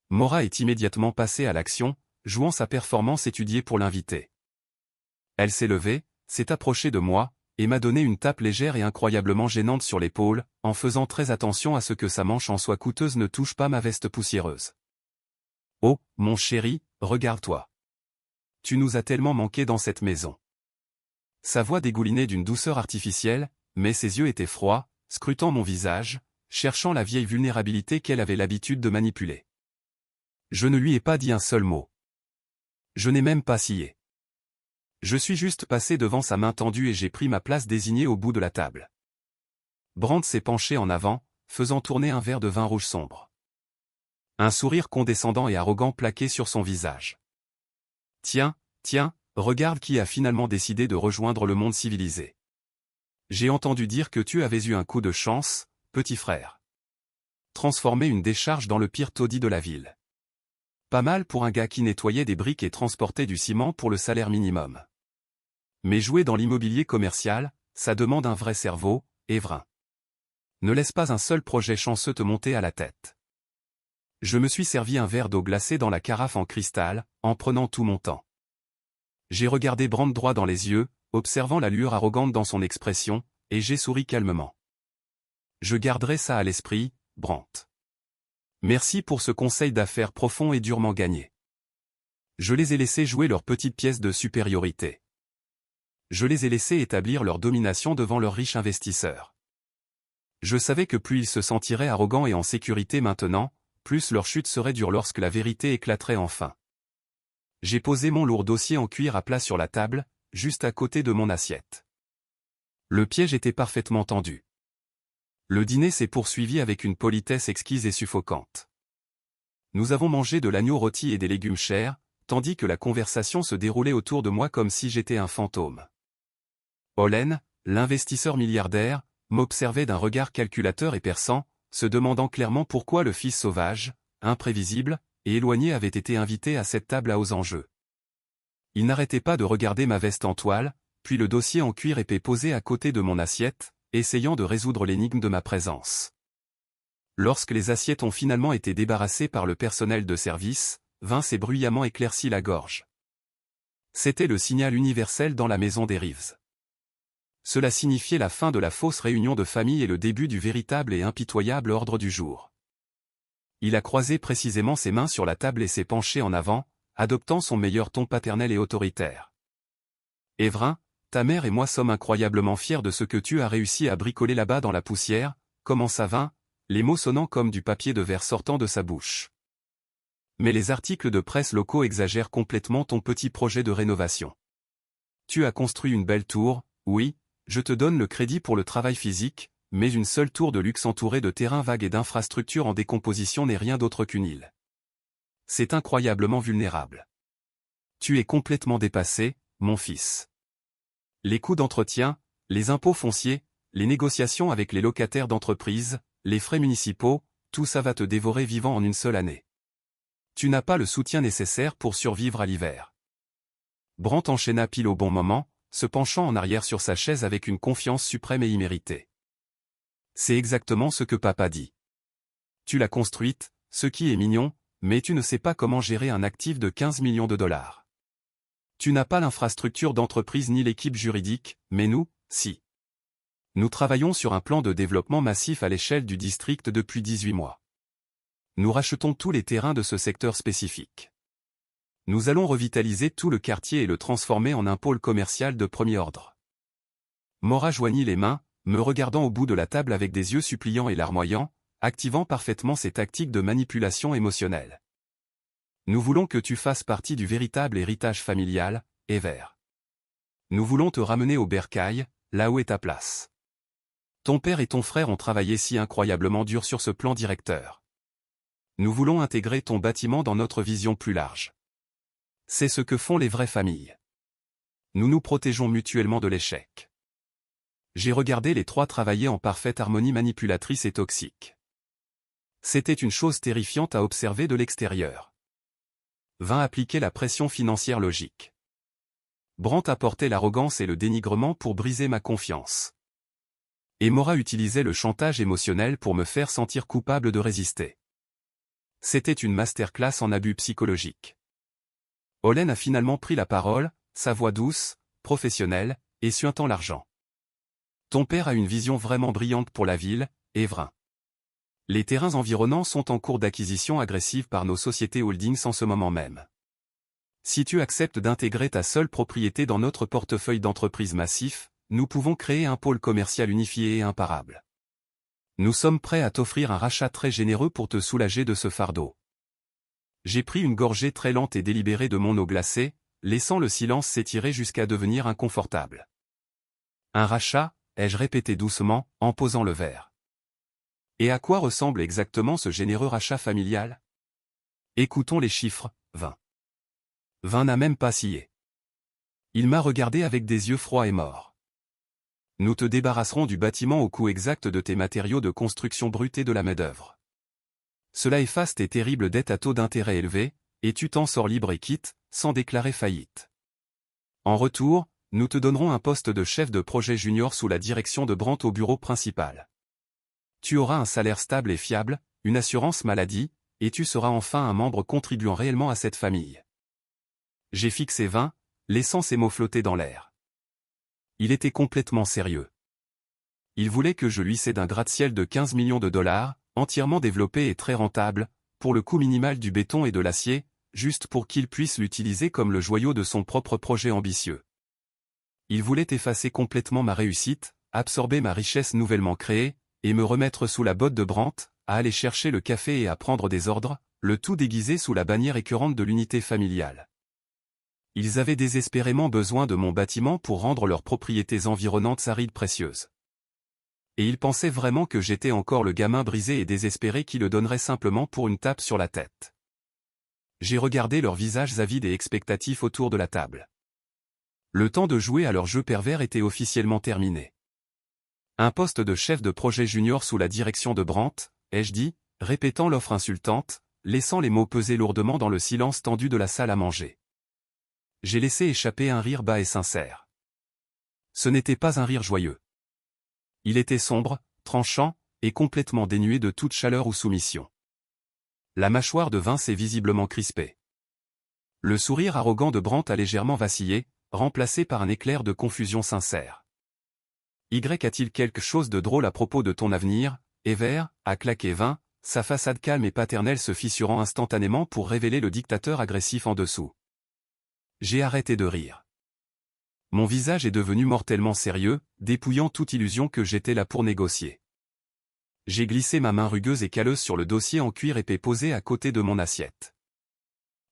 Mora est immédiatement passée à l'action, jouant sa performance étudiée pour l'inviter. Elle s'est levée, s'est approchée de moi, et m'a donné une tape légère et incroyablement gênante sur l'épaule, en faisant très attention à ce que sa manche en soie coûteuse ne touche pas ma veste poussiéreuse. « Oh, mon chéri, regarde-toi. Tu nous as tellement manqué dans cette maison. » Sa voix dégoulinait d'une douceur artificielle, mais ses yeux étaient froids, scrutant mon visage, cherchant la vieille vulnérabilité qu'elle avait l'habitude de manipuler. Je ne lui ai pas dit un seul mot. Je n'ai même pas scié. Je suis juste passé devant sa main tendue et j'ai pris ma place désignée au bout de la table. Brandt s'est penché en avant, faisant tourner un verre de vin rouge sombre. Un sourire condescendant et arrogant plaqué sur son visage. « Tiens, regarde qui a finalement décidé de rejoindre le monde civilisé. J'ai entendu dire que tu avais eu un coup de chance, petit frère. Transformer une décharge dans le pire taudis de la ville. Pas mal pour un gars qui nettoyait des briques et transportait du ciment pour le salaire minimum. Mais jouer dans l'immobilier commercial, ça demande un vrai cerveau, Evrin. Ne laisse pas un seul projet chanceux te monter à la tête. » Je me suis servi un verre d'eau glacée dans la carafe en cristal, en prenant tout mon temps. J'ai regardé Brandt droit dans les yeux, observant la lueur arrogante dans son expression, et j'ai souri calmement. Je garderai ça à l'esprit, Brandt. Merci pour ce conseil d'affaires profond et durement gagné. Je les ai laissés jouer leur petite pièce de supériorité. Je les ai laissés établir leur domination devant leurs riches investisseurs. Je savais que plus ils se sentiraient arrogants et en sécurité maintenant, plus leur chute serait dure lorsque la vérité éclaterait enfin. J'ai posé mon lourd dossier en cuir à plat sur la table, juste à côté de mon assiette. Le piège était parfaitement tendu. Le dîner s'est poursuivi avec une politesse exquise et suffocante. Nous avons mangé de l'agneau rôti et des légumes chers, tandis que la conversation se déroulait autour de moi comme si j'étais un fantôme. Olen, l'investisseur milliardaire, m'observait d'un regard calculateur et perçant, se demandant clairement pourquoi le fils sauvage, imprévisible, et éloigné avait été invité à cette table à hauts enjeux. Il n'arrêtait pas de regarder ma veste en toile, puis le dossier en cuir épais posé à côté de mon assiette, essayant de résoudre l'énigme de ma présence. Lorsque les assiettes ont finalement été débarrassées par le personnel de service, Vin s'est bruyamment éclairci la gorge. C'était le signal universel dans la maison des Reeves. Cela signifiait la fin de la fausse réunion de famille et le début du véritable et impitoyable ordre du jour. Il a croisé précisément ses mains sur la table et s'est penché en avant, adoptant son meilleur ton paternel et autoritaire. « Evrin, ta mère et moi sommes incroyablement fiers de ce que tu as réussi à bricoler là-bas dans la poussière, commença Vin, les mots sonnant comme du papier de verre sortant de sa bouche. Mais les articles de presse locaux exagèrent complètement ton petit projet de rénovation. Tu as construit une belle tour, oui, je te donne le crédit pour le travail physique, mais une seule tour de luxe entourée de terrains vagues et d'infrastructures en décomposition n'est rien d'autre qu'une île. C'est incroyablement vulnérable. Tu es complètement dépassé, mon fils. Les coûts d'entretien, les impôts fonciers, les négociations avec les locataires d'entreprise, les frais municipaux, tout ça va te dévorer vivant en une seule année. Tu n'as pas le soutien nécessaire pour survivre à l'hiver. Brandt enchaîna pile au bon moment, se penchant en arrière sur sa chaise avec une confiance suprême et imméritée. C'est exactement ce que papa dit. Tu l'as construite, ce qui est mignon, mais tu ne sais pas comment gérer un actif de 15 millions de dollars. Tu n'as pas l'infrastructure d'entreprise ni l'équipe juridique, mais nous, si. Nous travaillons sur un plan de développement massif à l'échelle du district depuis 18 mois. Nous rachetons tous les terrains de ce secteur spécifique. Nous allons revitaliser tout le quartier et le transformer en un pôle commercial de premier ordre. Maura joignit les mains, me regardant au bout de la table avec des yeux suppliants et larmoyants, activant parfaitement ses tactiques de manipulation émotionnelle. Nous voulons que tu fasses partie du véritable héritage familial, Ever. Nous voulons te ramener au bercail, là où est ta place. Ton père et ton frère ont travaillé si incroyablement dur sur ce plan directeur. Nous voulons intégrer ton bâtiment dans notre vision plus large. C'est ce que font les vraies familles. Nous nous protégeons mutuellement de l'échec. J'ai regardé les trois travailler en parfaite harmonie manipulatrice et toxique. C'était une chose terrifiante à observer de l'extérieur. Vint appliquer la pression financière logique. Brandt apportait l'arrogance et le dénigrement pour briser ma confiance. Et Maura utilisait le chantage émotionnel pour me faire sentir coupable de résister. C'était une masterclass en abus psychologique. Olen a finalement pris la parole, sa voix douce, professionnelle, et suintant l'argent. Ton père a une vision vraiment brillante pour la ville, Evrin. Les terrains environnants sont en cours d'acquisition agressive par nos sociétés holdings en ce moment même. Si tu acceptes d'intégrer ta seule propriété dans notre portefeuille d'entreprises massif, nous pouvons créer un pôle commercial unifié et imparable. Nous sommes prêts à t'offrir un rachat très généreux pour te soulager de ce fardeau. J'ai pris une gorgée très lente et délibérée de mon eau glacée, laissant le silence s'étirer jusqu'à devenir inconfortable. Un rachat, ai-je répété doucement, en posant le verre. Et à quoi ressemble exactement ce généreux rachat familial? Écoutons les chiffres, 20. 20 n'a même pas scié. Il m'a regardé avec des yeux froids et morts. Nous te débarrasserons du bâtiment au coût exact de tes matériaux de construction bruts et de la main-d'œuvre. Cela efface tes terribles dettes à taux d'intérêt élevés, et tu t'en sors libre et quitte, sans déclarer faillite. En retour, nous te donnerons un poste de chef de projet junior sous la direction de Brandt au bureau principal. Tu auras un salaire stable et fiable, une assurance maladie, et tu seras enfin un membre contribuant réellement à cette famille. J'ai fixé 20, laissant ces mots flotter dans l'air. Il était complètement sérieux. Il voulait que je lui cède un gratte-ciel de 15 millions de dollars, entièrement développé et très rentable, pour le coût minimal du béton et de l'acier, juste pour qu'il puisse l'utiliser comme le joyau de son propre projet ambitieux. Il voulait effacer complètement ma réussite, absorber ma richesse nouvellement créée, et me remettre sous la botte de Brandt, à aller chercher le café et à prendre des ordres, le tout déguisé sous la bannière écœurante de l'unité familiale. Ils avaient désespérément besoin de mon bâtiment pour rendre leurs propriétés environnantes arides précieuses. Et ils pensaient vraiment que j'étais encore le gamin brisé et désespéré qui le donnerait simplement pour une tape sur la tête. J'ai regardé leurs visages avides et expectatifs autour de la table. Le temps de jouer à leur jeu pervers était officiellement terminé. Un poste de chef de projet junior sous la direction de Brandt, ai-je dit, répétant l'offre insultante, laissant les mots peser lourdement dans le silence tendu de la salle à manger. J'ai laissé échapper un rire bas et sincère. Ce n'était pas un rire joyeux. Il était sombre, tranchant, et complètement dénué de toute chaleur ou soumission. La mâchoire de Vince est visiblement crispée. Le sourire arrogant de Brandt a légèrement vacillé, remplacé par un éclair de confusion sincère. Y a-t-il quelque chose de drôle à propos de ton avenir, Ever, a claqué Vince, sa façade calme et paternelle se fissurant instantanément pour révéler le dictateur agressif en dessous. J'ai arrêté de rire. Mon visage est devenu mortellement sérieux, dépouillant toute illusion que j'étais là pour négocier. J'ai glissé ma main rugueuse et calleuse sur le dossier en cuir épais posé à côté de mon assiette.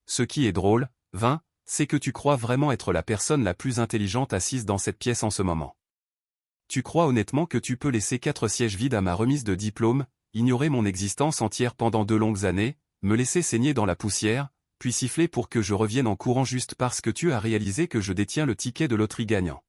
Ce qui est drôle, Vin, c'est que tu crois vraiment être la personne la plus intelligente assise dans cette pièce en ce moment. Tu crois honnêtement que tu peux laisser 4 sièges vides à ma remise de diplôme, ignorer mon existence entière pendant 2 longues années, me laisser saigner dans la poussière, puis siffler pour que je revienne en courant juste parce que tu as réalisé que je détiens le ticket de loterie gagnant.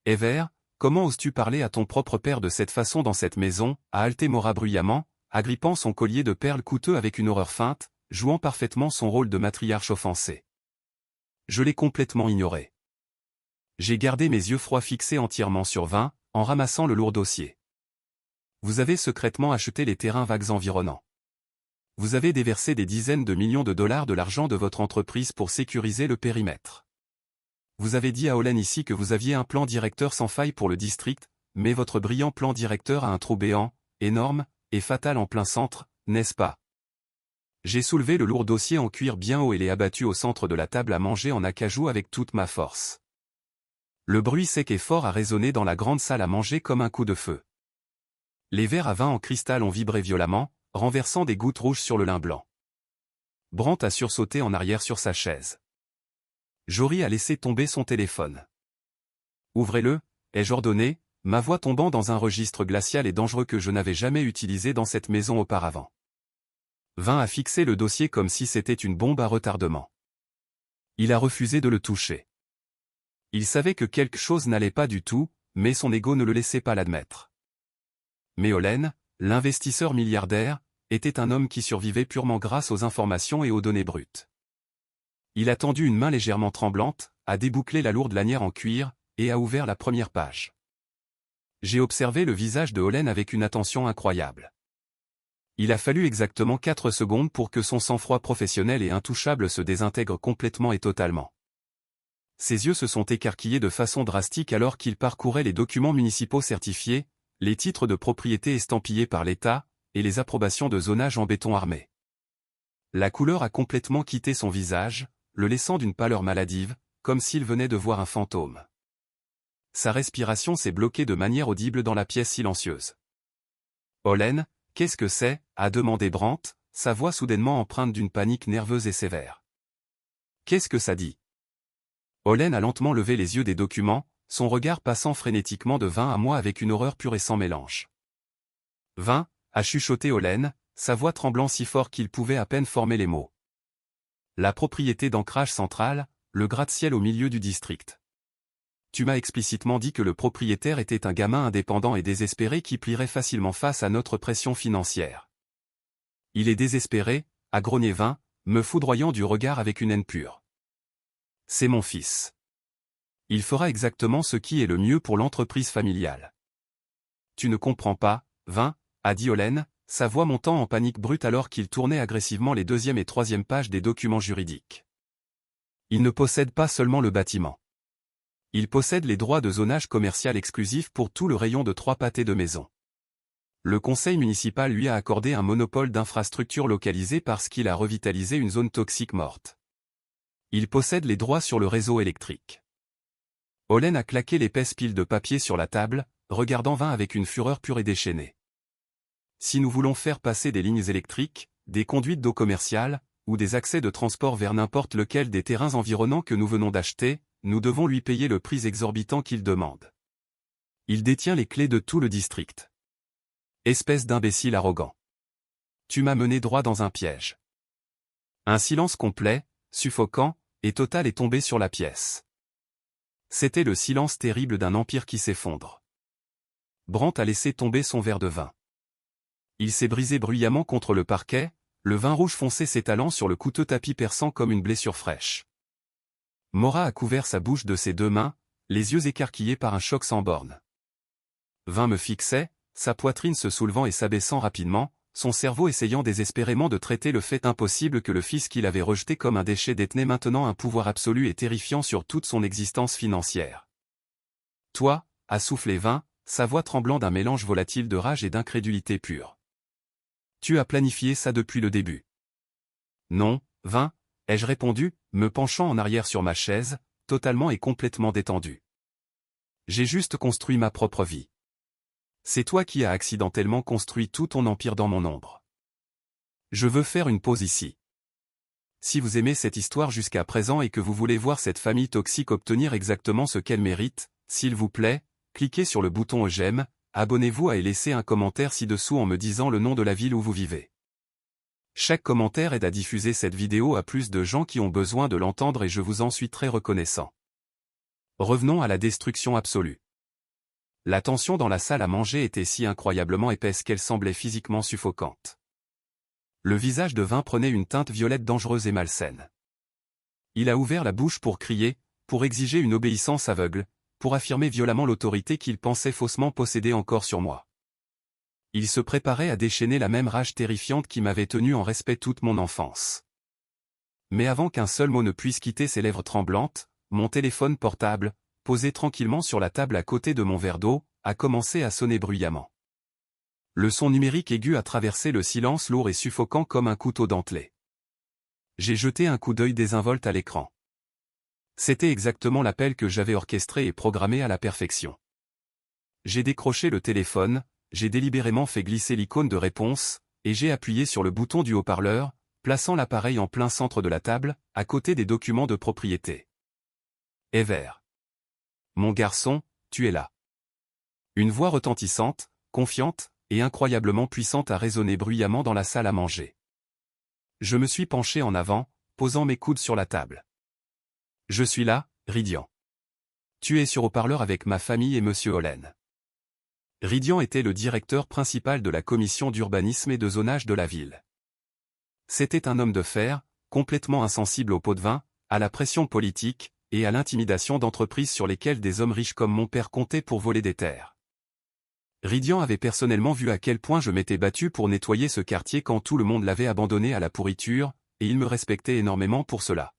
Ever, comment oses-tu parler à ton propre père de cette façon dans cette maison, a Altemora bruyamment, agrippant son collier de perles coûteux avec une horreur feinte, jouant parfaitement son rôle de matriarche offensée. Je l'ai complètement ignoré. J'ai gardé mes yeux froids fixés entièrement sur Vin, en ramassant le lourd dossier. Vous avez secrètement acheté les terrains vagues environnants. Vous avez déversé des dizaines de millions de dollars de l'argent de votre entreprise pour sécuriser le périmètre. Vous avez dit à Olen ici que vous aviez un plan directeur sans faille pour le district, mais votre brillant plan directeur a un trou béant, énorme, et fatal en plein centre, n'est-ce pas? J'ai soulevé le lourd dossier en cuir bien haut et l'ai abattu au centre de la table à manger en acajou avec toute ma force. Le bruit sec et fort a résonné dans la grande salle à manger comme un coup de feu. Les verres à vin en cristal ont vibré violemment, renversant des gouttes rouges sur le lin blanc. Brandt a sursauté en arrière sur sa chaise. Jory a laissé tomber son téléphone. « Ouvrez-le » ai-je ordonné, ma voix tombant dans un registre glacial et dangereux que je n'avais jamais utilisé dans cette maison auparavant. Vin a fixé le dossier comme si c'était une bombe à retardement. Il a refusé de le toucher. Il savait que quelque chose n'allait pas du tout, mais son ego ne le laissait pas l'admettre. Mais Olen, l'investisseur milliardaire, était un homme qui survivait purement grâce aux informations et aux données brutes. Il a tendu une main légèrement tremblante, a débouclé la lourde lanière en cuir, et a ouvert la première page. J'ai observé le visage de Olen avec une attention incroyable. Il a fallu exactement 4 secondes pour que son sang-froid professionnel et intouchable se désintègre complètement et totalement. Ses yeux se sont écarquillés de façon drastique alors qu'il parcourait les documents municipaux certifiés, les titres de propriété estampillés par l'État, et les approbations de zonage en béton armé. La couleur a complètement quitté son visage, le laissant d'une pâleur maladive, comme s'il venait de voir un fantôme. Sa respiration s'est bloquée de manière audible dans la pièce silencieuse. « Olen, qu'est-ce que c'est » a demandé Brandt, sa voix soudainement empreinte d'une panique nerveuse et sévère. « Qu'est-ce que ça dit » Olen a lentement levé les yeux des documents, son regard passant frénétiquement de Vin à moi avec une horreur pure et sans mélange. « Vin » a chuchoté Olen, sa voix tremblant si fort qu'il pouvait à peine former les mots. La propriété d'ancrage central, le gratte-ciel au milieu du district. Tu m'as explicitement dit que le propriétaire était un gamin indépendant et désespéré qui plierait facilement face à notre pression financière. Il est désespéré, a grogné Vin, me foudroyant du regard avec une haine pure. C'est mon fils. Il fera exactement ce qui est le mieux pour l'entreprise familiale. Tu ne comprends pas, Vin, a dit Olen, sa voix montant en panique brute alors qu'il tournait agressivement les 2e et 3e pages des documents juridiques. Il ne possède pas seulement le bâtiment. Il possède les droits de zonage commercial exclusifs pour tout le rayon de 3 pâtés de maison. Le conseil municipal lui a accordé un monopole d'infrastructures localisées parce qu'il a revitalisé une zone toxique morte. Il possède les droits sur le réseau électrique. Olen a claqué l'épaisse pile de papier sur la table, regardant Vin avec une fureur pure et déchaînée. Si nous voulons faire passer des lignes électriques, des conduites d'eau commerciale, ou des accès de transport vers n'importe lequel des terrains environnants que nous venons d'acheter, nous devons lui payer le prix exorbitant qu'il demande. Il détient les clés de tout le district. Espèce d'imbécile arrogant. Tu m'as mené droit dans un piège. Un silence complet, suffocant, et total est tombé sur la pièce. C'était le silence terrible d'un empire qui s'effondre. Brandt a laissé tomber son verre de vin. Il s'est brisé bruyamment contre le parquet, le vin rouge foncé s'étalant sur le coûteux tapis perçant comme une blessure fraîche. Mora a couvert sa bouche de ses 2 mains, les yeux écarquillés par un choc sans borne. Vin me fixait, sa poitrine se soulevant et s'abaissant rapidement, son cerveau essayant désespérément de traiter le fait impossible que le fils qu'il avait rejeté comme un déchet détenait maintenant un pouvoir absolu et terrifiant sur toute son existence financière. « Toi » a soufflé Vin, sa voix tremblant d'un mélange volatile de rage et d'incrédulité pure. « Tu as planifié ça depuis le début. »« Non, Vin » ai-je répondu, me penchant en arrière sur ma chaise, totalement et complètement détendu. « J'ai juste construit ma propre vie. C'est toi qui as accidentellement construit tout ton empire dans mon ombre. Je veux faire une pause ici. Si vous aimez cette histoire jusqu'à présent et que vous voulez voir cette famille toxique obtenir exactement ce qu'elle mérite, s'il vous plaît, cliquez sur le bouton j'aime, abonnez-vous et laissez un commentaire ci-dessous en me disant le nom de la ville où vous vivez. Chaque commentaire aide à diffuser cette vidéo à plus de gens qui ont besoin de l'entendre et je vous en suis très reconnaissant. Revenons à la destruction absolue. La tension dans la salle à manger était si incroyablement épaisse qu'elle semblait physiquement suffocante. Le visage de Vin prenait une teinte violette dangereuse et malsaine. Il a ouvert la bouche pour crier, pour exiger une obéissance aveugle, pour affirmer violemment l'autorité qu'il pensait faussement posséder encore sur moi. Il se préparait à déchaîner la même rage terrifiante qui m'avait tenu en respect toute mon enfance. Mais avant qu'un seul mot ne puisse quitter ses lèvres tremblantes, mon téléphone portable, posé tranquillement sur la table à côté de mon verre d'eau, a commencé à sonner bruyamment. Le son numérique aigu a traversé le silence lourd et suffocant comme un couteau dentelé. J'ai jeté un coup d'œil désinvolte à l'écran. C'était exactement l'appel que j'avais orchestré et programmé à la perfection. J'ai décroché le téléphone, j'ai délibérément fait glisser l'icône de réponse, et j'ai appuyé sur le bouton du haut-parleur, plaçant l'appareil en plein centre de la table, à côté des documents de propriété. Ever. Mon garçon, tu es là. Une voix retentissante, confiante, et incroyablement puissante a résonné bruyamment dans la salle à manger. Je me suis penché en avant, posant mes coudes sur la table. Je suis là, Ridian. Tu es sur haut-parleur avec ma famille et Monsieur Hollen. Ridian était le directeur principal de la commission d'urbanisme et de zonage de la ville. C'était un homme de fer, complètement insensible au pot de vin, à la pression politique, et à l'intimidation d'entreprises sur lesquelles des hommes riches comme mon père comptaient pour voler des terres. Ridian avait personnellement vu à quel point je m'étais battu pour nettoyer ce quartier quand tout le monde l'avait abandonné à la pourriture, et il me respectait énormément pour cela.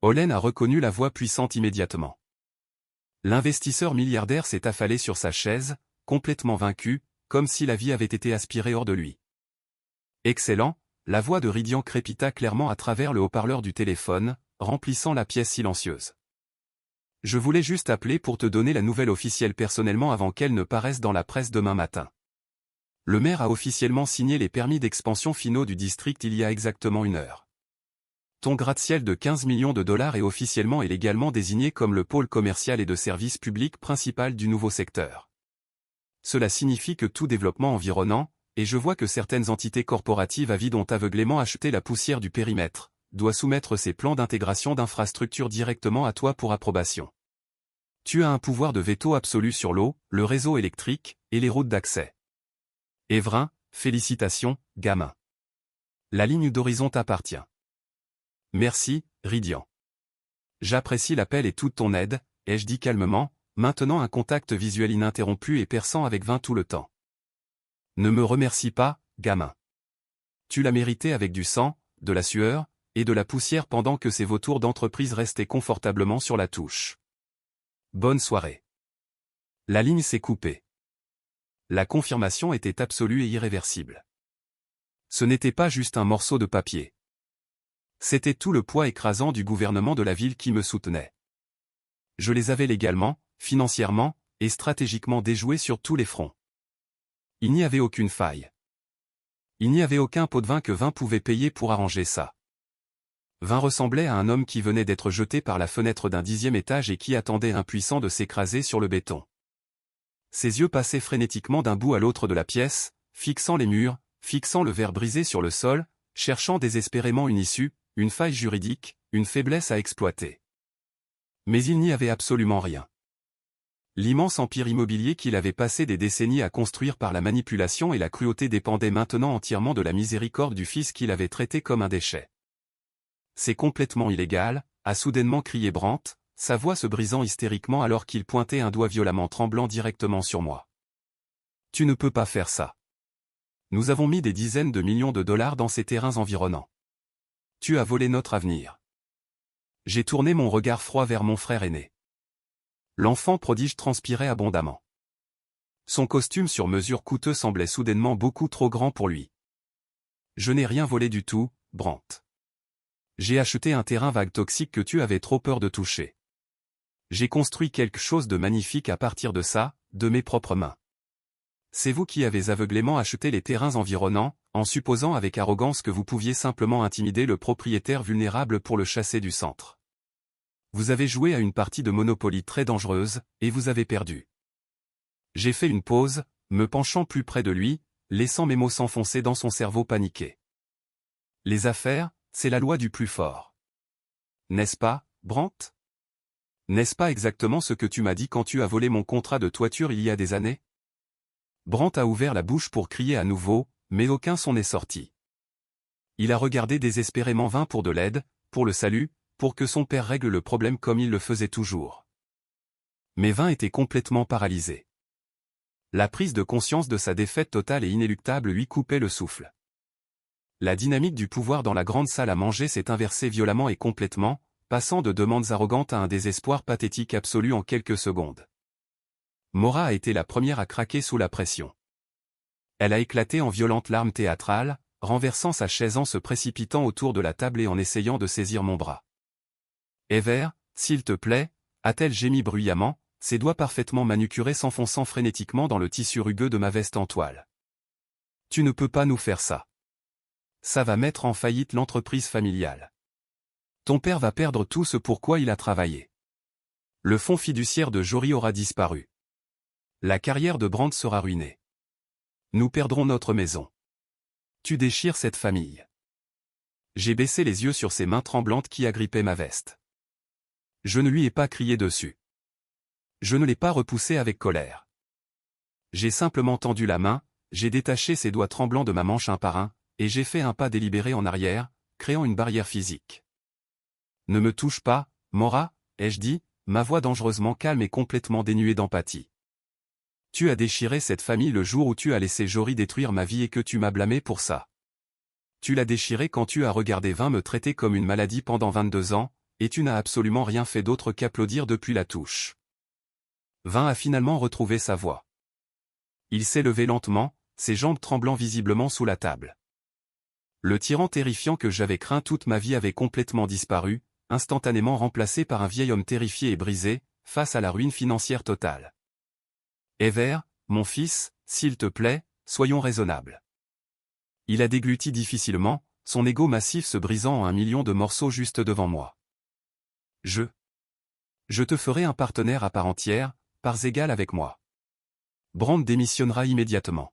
Hollen a reconnu la voix puissante immédiatement. L'investisseur milliardaire s'est affalé sur sa chaise, complètement vaincu, comme si la vie avait été aspirée hors de lui. Excellent, la voix de Ridian crépita clairement à travers le haut-parleur du téléphone, remplissant la pièce silencieuse. Je voulais juste appeler pour te donner la nouvelle officielle personnellement avant qu'elle ne paraisse dans la presse demain matin. Le maire a officiellement signé les permis d'expansion finaux du district il y a exactement 1 heure. Ton gratte-ciel de 15 millions de dollars est officiellement et légalement désigné comme le pôle commercial et de services publics principal du nouveau secteur. Cela signifie que tout développement environnant, et je vois que certaines entités corporatives avides ont aveuglément acheté la poussière du périmètre, doit soumettre ses plans d'intégration d'infrastructures directement à toi pour approbation. Tu as un pouvoir de veto absolu sur l'eau, le réseau électrique, et les routes d'accès. Evrin, félicitations, gamin. La ligne d'horizon t'appartient. Merci, Ridian. J'apprécie l'appel et toute ton aide, ai-je dit calmement, maintenant un contact visuel ininterrompu et perçant avec Vin tout le temps. Ne me remercie pas, gamin. Tu l'as mérité avec du sang, de la sueur, et de la poussière pendant que ces vautours d'entreprise restaient confortablement sur la touche. Bonne soirée. La ligne s'est coupée. La confirmation était absolue et irréversible. Ce n'était pas juste un morceau de papier. C'était tout le poids écrasant du gouvernement de la ville qui me soutenait. Je les avais légalement, financièrement, et stratégiquement déjoués sur tous les fronts. Il n'y avait aucune faille. Il n'y avait aucun pot de vin que Vin pouvait payer pour arranger ça. Vin ressemblait à un homme qui venait d'être jeté par la fenêtre d'un 10e étage et qui attendait impuissant de s'écraser sur le béton. Ses yeux passaient frénétiquement d'un bout à l'autre de la pièce, fixant les murs, fixant le verre brisé sur le sol, cherchant désespérément une issue, une faille juridique, une faiblesse à exploiter. Mais il n'y avait absolument rien. L'immense empire immobilier qu'il avait passé des décennies à construire par la manipulation et la cruauté dépendait maintenant entièrement de la miséricorde du fils qu'il avait traité comme un déchet. C'est complètement illégal, a soudainement crié Brandt, sa voix se brisant hystériquement alors qu'il pointait un doigt violemment tremblant directement sur moi. Tu ne peux pas faire ça. Nous avons mis des dizaines de millions de dollars dans ces terrains environnants. Tu as volé notre avenir. J'ai tourné mon regard froid vers mon frère aîné. L'enfant prodige transpirait abondamment. Son costume sur mesure coûteux semblait soudainement beaucoup trop grand pour lui. Je n'ai rien volé du tout, Brandt. J'ai acheté un terrain vague toxique que tu avais trop peur de toucher. J'ai construit quelque chose de magnifique à partir de ça, de mes propres mains. c'est vous qui avez aveuglément acheté les terrains environnants, en supposant avec arrogance que vous pouviez simplement intimider le propriétaire vulnérable pour le chasser du centre. Vous avez joué à une partie de Monopoly très dangereuse, et vous avez perdu. J'ai fait une pause, me penchant plus près de lui, laissant mes mots s'enfoncer dans son cerveau paniqué. Les affaires, c'est la loi du plus fort. N'est-ce pas, Brandt? N'est-ce pas exactement ce que tu m'as dit quand tu as volé mon contrat de toiture il y a des années? Brandt a ouvert la bouche pour crier à nouveau, mais aucun son n'est sorti. Il a regardé désespérément Vin pour de l'aide, pour le salut, pour que son père règle le problème comme il le faisait toujours. Mais Vin était complètement paralysé. La prise de conscience de sa défaite totale et inéluctable lui coupait le souffle. La dynamique du pouvoir dans la grande salle à manger s'est inversée violemment et complètement, passant de demandes arrogantes à un désespoir pathétique absolu en quelques secondes. Maura a été la première à craquer sous la pression. Elle a éclaté en violentes larmes théâtrales, renversant sa chaise en se précipitant autour de la table et en essayant de saisir mon bras. « Ever, s'il te plaît » a-t-elle gémi bruyamment, ses doigts parfaitement manucurés s'enfonçant frénétiquement dans le tissu rugueux de ma veste en toile. « Tu ne peux pas nous faire ça. Ça va mettre en faillite l'entreprise familiale. Ton père va perdre tout ce pour quoi il a travaillé. Le fonds fiduciaire de Jory aura disparu. La carrière de Brandt sera ruinée. Nous perdrons notre maison. Tu déchires cette famille. » J'ai baissé les yeux sur ses mains tremblantes qui agrippaient ma veste. Je ne lui ai pas crié dessus. Je ne l'ai pas repoussé avec colère. J'ai simplement tendu la main, j'ai détaché ses doigts tremblants de ma manche un par un, et j'ai fait un pas délibéré en arrière, créant une barrière physique. « Ne me touche pas, Maura, » ai-je dit, ma voix dangereusement calme et complètement dénuée d'empathie. Tu as déchiré cette famille le jour où tu as laissé Jory détruire ma vie et que tu m'as blâmé pour ça. Tu l'as déchiré quand tu as regardé Vin me traiter comme une maladie pendant 22 ans, et tu n'as absolument rien fait d'autre qu'applaudir depuis la touche. Vin a finalement retrouvé sa voix. Il s'est levé lentement, ses jambes tremblant visiblement sous la table. Le tyran terrifiant que j'avais craint toute ma vie avait complètement disparu, instantanément remplacé par un vieil homme terrifié et brisé, face à la ruine financière totale. « Ever, mon fils, s'il te plaît, soyons raisonnables. » Il a dégluti difficilement, son ego massif se brisant en 1 million de morceaux juste devant moi. « Je te ferai un partenaire à part entière, parts égales avec moi. Brandt démissionnera immédiatement.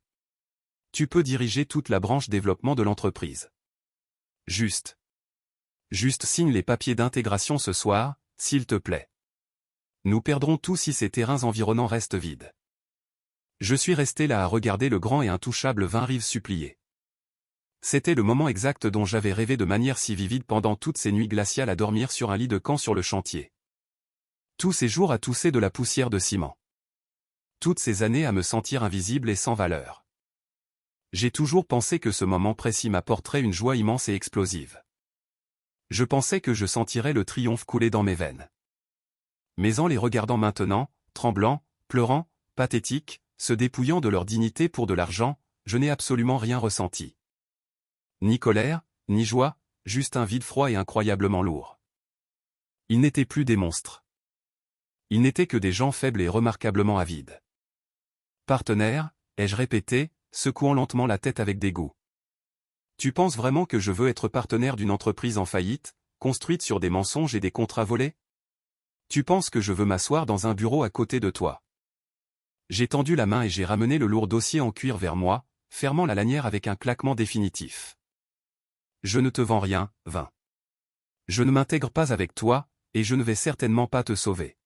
Tu peux diriger toute la branche développement de l'entreprise. Juste signe les papiers d'intégration ce soir, s'il te plaît. Nous perdrons tout si ces terrains environnants restent vides. » Je suis resté là à regarder le grand et intouchable Vin Rives supplier. C'était le moment exact dont j'avais rêvé de manière si vivide pendant toutes ces nuits glaciales à dormir sur un lit de camp sur le chantier. Tous ces jours à tousser de la poussière de ciment. Toutes ces années à me sentir invisible et sans valeur. J'ai toujours pensé que ce moment précis m'apporterait une joie immense et explosive. Je pensais que je sentirais le triomphe couler dans mes veines. Mais en les regardant maintenant, tremblants, pleurant, pathétiques, se dépouillant de leur dignité pour de l'argent, je n'ai absolument rien ressenti. Ni colère, ni joie, juste un vide froid et incroyablement lourd. Ils n'étaient plus des monstres. Ils n'étaient que des gens faibles et remarquablement avides. « Partenaire » ai-je répété, secouant lentement la tête avec dégoût. « Tu penses vraiment que je veux être partenaire d'une entreprise en faillite, construite sur des mensonges et des contrats volés? Tu penses que je veux m'asseoir dans un bureau à côté de toi? » J'ai tendu la main et j'ai ramené le lourd dossier en cuir vers moi, fermant la lanière avec un claquement définitif. « Je ne te vends rien, Vin. Je ne m'intègre pas avec toi, et je ne vais certainement pas te sauver. »«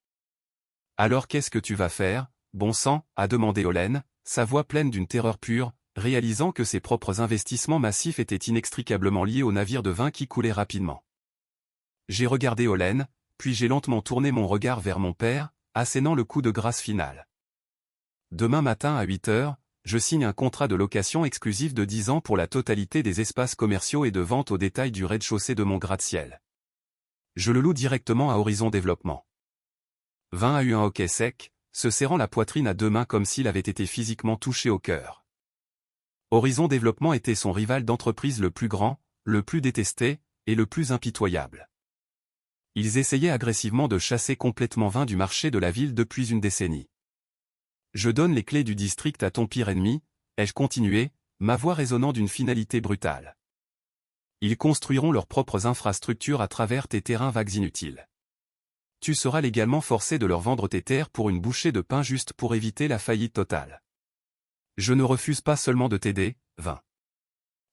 Alors qu'est-ce que tu vas faire, bon sang » a demandé Olen, sa voix pleine d'une terreur pure, réalisant que ses propres investissements massifs étaient inextricablement liés au navire de Vin qui coulait rapidement. J'ai regardé Olen, puis j'ai lentement tourné mon regard vers mon père, assénant le coup de grâce final. Demain matin à 8 heures, je signe un contrat de location exclusif de 10 ans pour la totalité des espaces commerciaux et de vente au détail du rez-de-chaussée de mon gratte-ciel. Je le loue directement à Horizon Développement. Vin a eu un hoquet sec, se serrant la poitrine à 2 mains comme s'il avait été physiquement touché au cœur. Horizon Développement était son rival d'entreprise le plus grand, le plus détesté, et le plus impitoyable. Ils essayaient agressivement de chasser complètement Vin du marché de la ville depuis une décennie. Je donne les clés du district à ton pire ennemi, ai-je continué, ma voix résonnant d'une finalité brutale. Ils construiront leurs propres infrastructures à travers tes terrains vagues inutiles. Tu seras légalement forcé de leur vendre tes terres pour une bouchée de pain juste pour éviter la faillite totale. Je ne refuse pas seulement de t'aider, 20.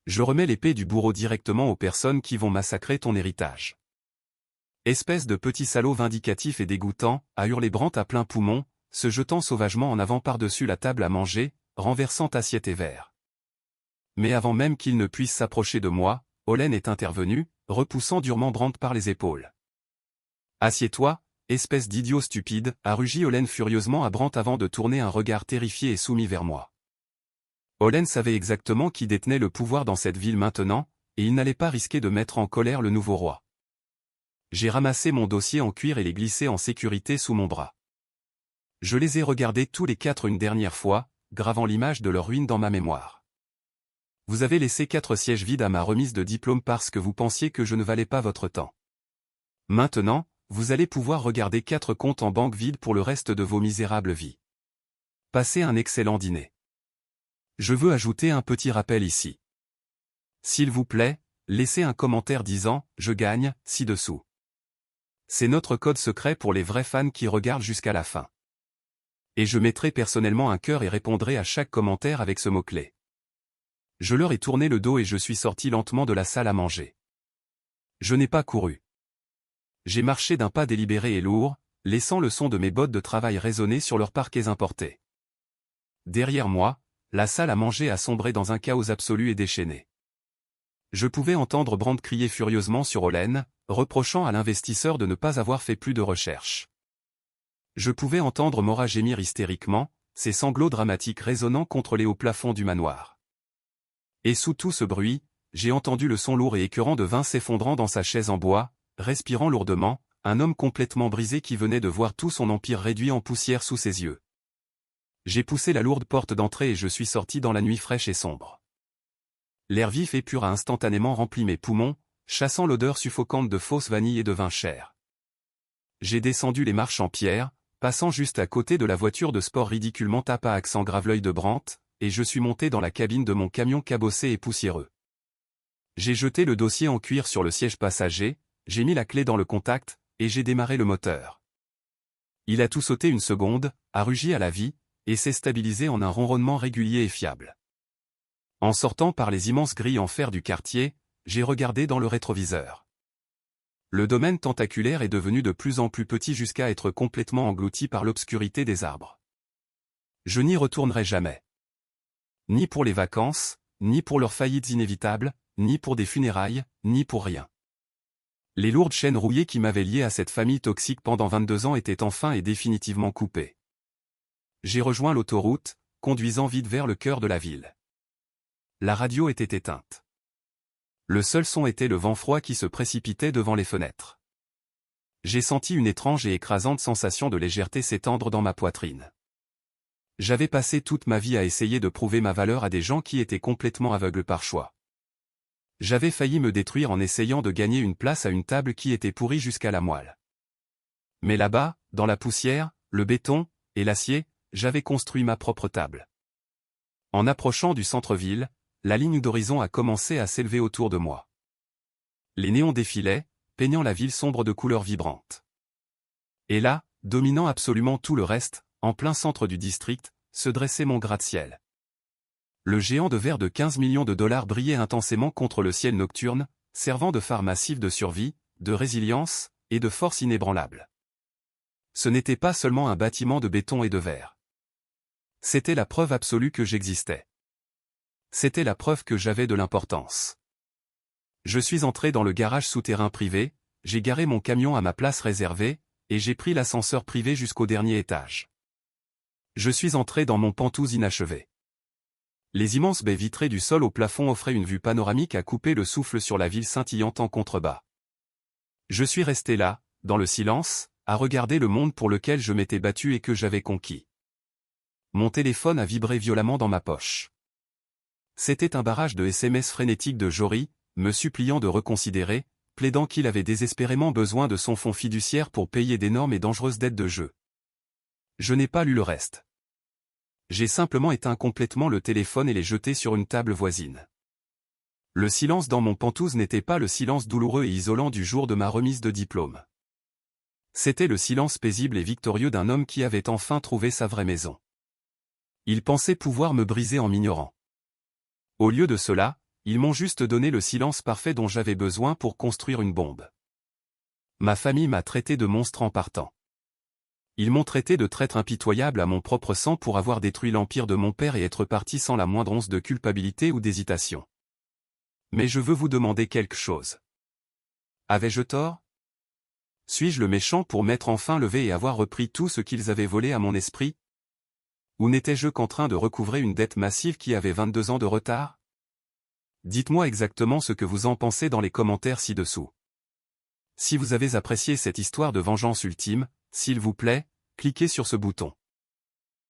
Je remets l'épée du bourreau directement aux personnes qui vont massacrer ton héritage. Espèce de petit salaud vindicatif et dégoûtant, a hurlé Brandt à plein poumon, se jetant sauvagement en avant par-dessus la table à manger, renversant assiette et verre. Mais avant même qu'il ne puisse s'approcher de moi, Olen est intervenu, repoussant durement Brandt par les épaules. « Assieds-toi, espèce d'idiot stupide » a rugi Olen furieusement à Brandt avant de tourner un regard terrifié et soumis vers moi. Olen savait exactement qui détenait le pouvoir dans cette ville maintenant, et il n'allait pas risquer de mettre en colère le nouveau roi. J'ai ramassé mon dossier en cuir et les glissé en sécurité sous mon bras. Je les ai regardés tous les 4 une dernière fois, gravant l'image de leur ruine dans ma mémoire. Vous avez laissé 4 sièges vides à ma remise de diplôme parce que vous pensiez que je ne valais pas votre temps. Maintenant, vous allez pouvoir regarder 4 comptes en banque vides pour le reste de vos misérables vies. Passez un excellent dîner. Je veux ajouter un petit rappel ici. S'il vous plaît, laissez un commentaire disant « Je gagne » ci-dessous. C'est notre code secret pour les vrais fans qui regardent jusqu'à la fin. Et je mettrai personnellement un cœur et répondrai à chaque commentaire avec ce mot-clé. Je leur ai tourné le dos et je suis sorti lentement de la salle à manger. Je n'ai pas couru. J'ai marché d'un pas délibéré et lourd, laissant le son de mes bottes de travail résonner sur leurs parquets importés. Derrière moi, la salle à manger a sombré dans un chaos absolu et déchaîné. Je pouvais entendre Brandt crier furieusement sur Olen, reprochant à l'investisseur de ne pas avoir fait plus de recherches. Je pouvais entendre Mora gémir hystériquement, ses sanglots dramatiques résonnant contre les hauts plafonds du manoir. Et sous tout ce bruit, j'ai entendu le son lourd et écœurant de Vince s'effondrant dans sa chaise en bois, respirant lourdement, un homme complètement brisé qui venait de voir tout son empire réduit en poussière sous ses yeux. J'ai poussé la lourde porte d'entrée et je suis sorti dans la nuit fraîche et sombre. L'air vif et pur a instantanément rempli mes poumons, chassant l'odeur suffocante de fausse vanille et de vin cher. J'ai descendu les marches en pierre, passant juste à côté de la voiture de sport ridiculement tape à accent grave l'œil de Brandt, et je suis monté dans la cabine de mon camion cabossé et poussiéreux. J'ai jeté le dossier en cuir sur le siège passager, j'ai mis la clé dans le contact, et j'ai démarré le moteur. Il a tout sauté une seconde, a rugi à la vie, et s'est stabilisé en un ronronnement régulier et fiable. En sortant par les immenses grilles en fer du quartier, j'ai regardé dans le rétroviseur. Le domaine tentaculaire est devenu de plus en plus petit jusqu'à être complètement englouti par l'obscurité des arbres. Je n'y retournerai jamais. Ni pour les vacances, ni pour leurs faillites inévitables, ni pour des funérailles, ni pour rien. Les lourdes chaînes rouillées qui m'avaient lié à cette famille toxique pendant 22 ans étaient enfin et définitivement coupées. J'ai rejoint l'autoroute, conduisant vite vers le cœur de la ville. La radio était éteinte. Le seul son était le vent froid qui se précipitait devant les fenêtres. J'ai senti une étrange et écrasante sensation de légèreté s'étendre dans ma poitrine. J'avais passé toute ma vie à essayer de prouver ma valeur à des gens qui étaient complètement aveugles par choix. J'avais failli me détruire en essayant de gagner une place à une table qui était pourrie jusqu'à la moelle. Mais là-bas, dans la poussière, le béton et l'acier, j'avais construit ma propre table. En approchant du centre-ville, la ligne d'horizon a commencé à s'élever autour de moi. Les néons défilaient, peignant la ville sombre de couleurs vibrantes. Et là, dominant absolument tout le reste, en plein centre du district, se dressait mon gratte-ciel. Le géant de verre de 15 millions de dollars brillait intensément contre le ciel nocturne, servant de phare massif de survie, de résilience, et de force inébranlable. Ce n'était pas seulement un bâtiment de béton et de verre. C'était la preuve absolue que j'existais. C'était la preuve que j'avais de l'importance. Je suis entré dans le garage souterrain privé, j'ai garé mon camion à ma place réservée, et j'ai pris l'ascenseur privé jusqu'au dernier étage. Je suis entré dans mon Pantouse inachevé. Les immenses baies vitrées du sol au plafond offraient une vue panoramique à couper le souffle sur la ville scintillante en contrebas. Je suis resté là, dans le silence, à regarder le monde pour lequel je m'étais battu et que j'avais conquis. Mon téléphone a vibré violemment dans ma poche. C'était un barrage de SMS frénétiques de Jory, me suppliant de reconsidérer, plaidant qu'il avait désespérément besoin de son fonds fiduciaire pour payer d'énormes et dangereuses dettes de jeu. Je n'ai pas lu le reste. J'ai simplement éteint complètement le téléphone et l'ai jeté sur une table voisine. Le silence dans mon pantouse n'était pas le silence douloureux et isolant du jour de ma remise de diplôme. C'était le silence paisible et victorieux d'un homme qui avait enfin trouvé sa vraie maison. Ils pensaient pouvoir me briser en m'ignorant. Au lieu de cela, ils m'ont juste donné le silence parfait dont j'avais besoin pour construire une bombe. Ma famille m'a traité de monstre en partant. Ils m'ont traité de traître impitoyable à mon propre sang pour avoir détruit l'empire de mon père et être parti sans la moindre once de culpabilité ou d'hésitation. Mais je veux vous demander quelque chose. Avais-je tort? Suis-je le méchant pour m'être enfin levé et avoir repris tout ce qu'ils avaient volé à mon esprit? Ou n'étais-je qu'en train de recouvrer une dette massive qui avait 22 ans de retard? Dites-moi exactement ce que vous en pensez dans les commentaires ci-dessous. Si vous avez apprécié cette histoire de vengeance ultime, s'il vous plaît, cliquez sur ce bouton.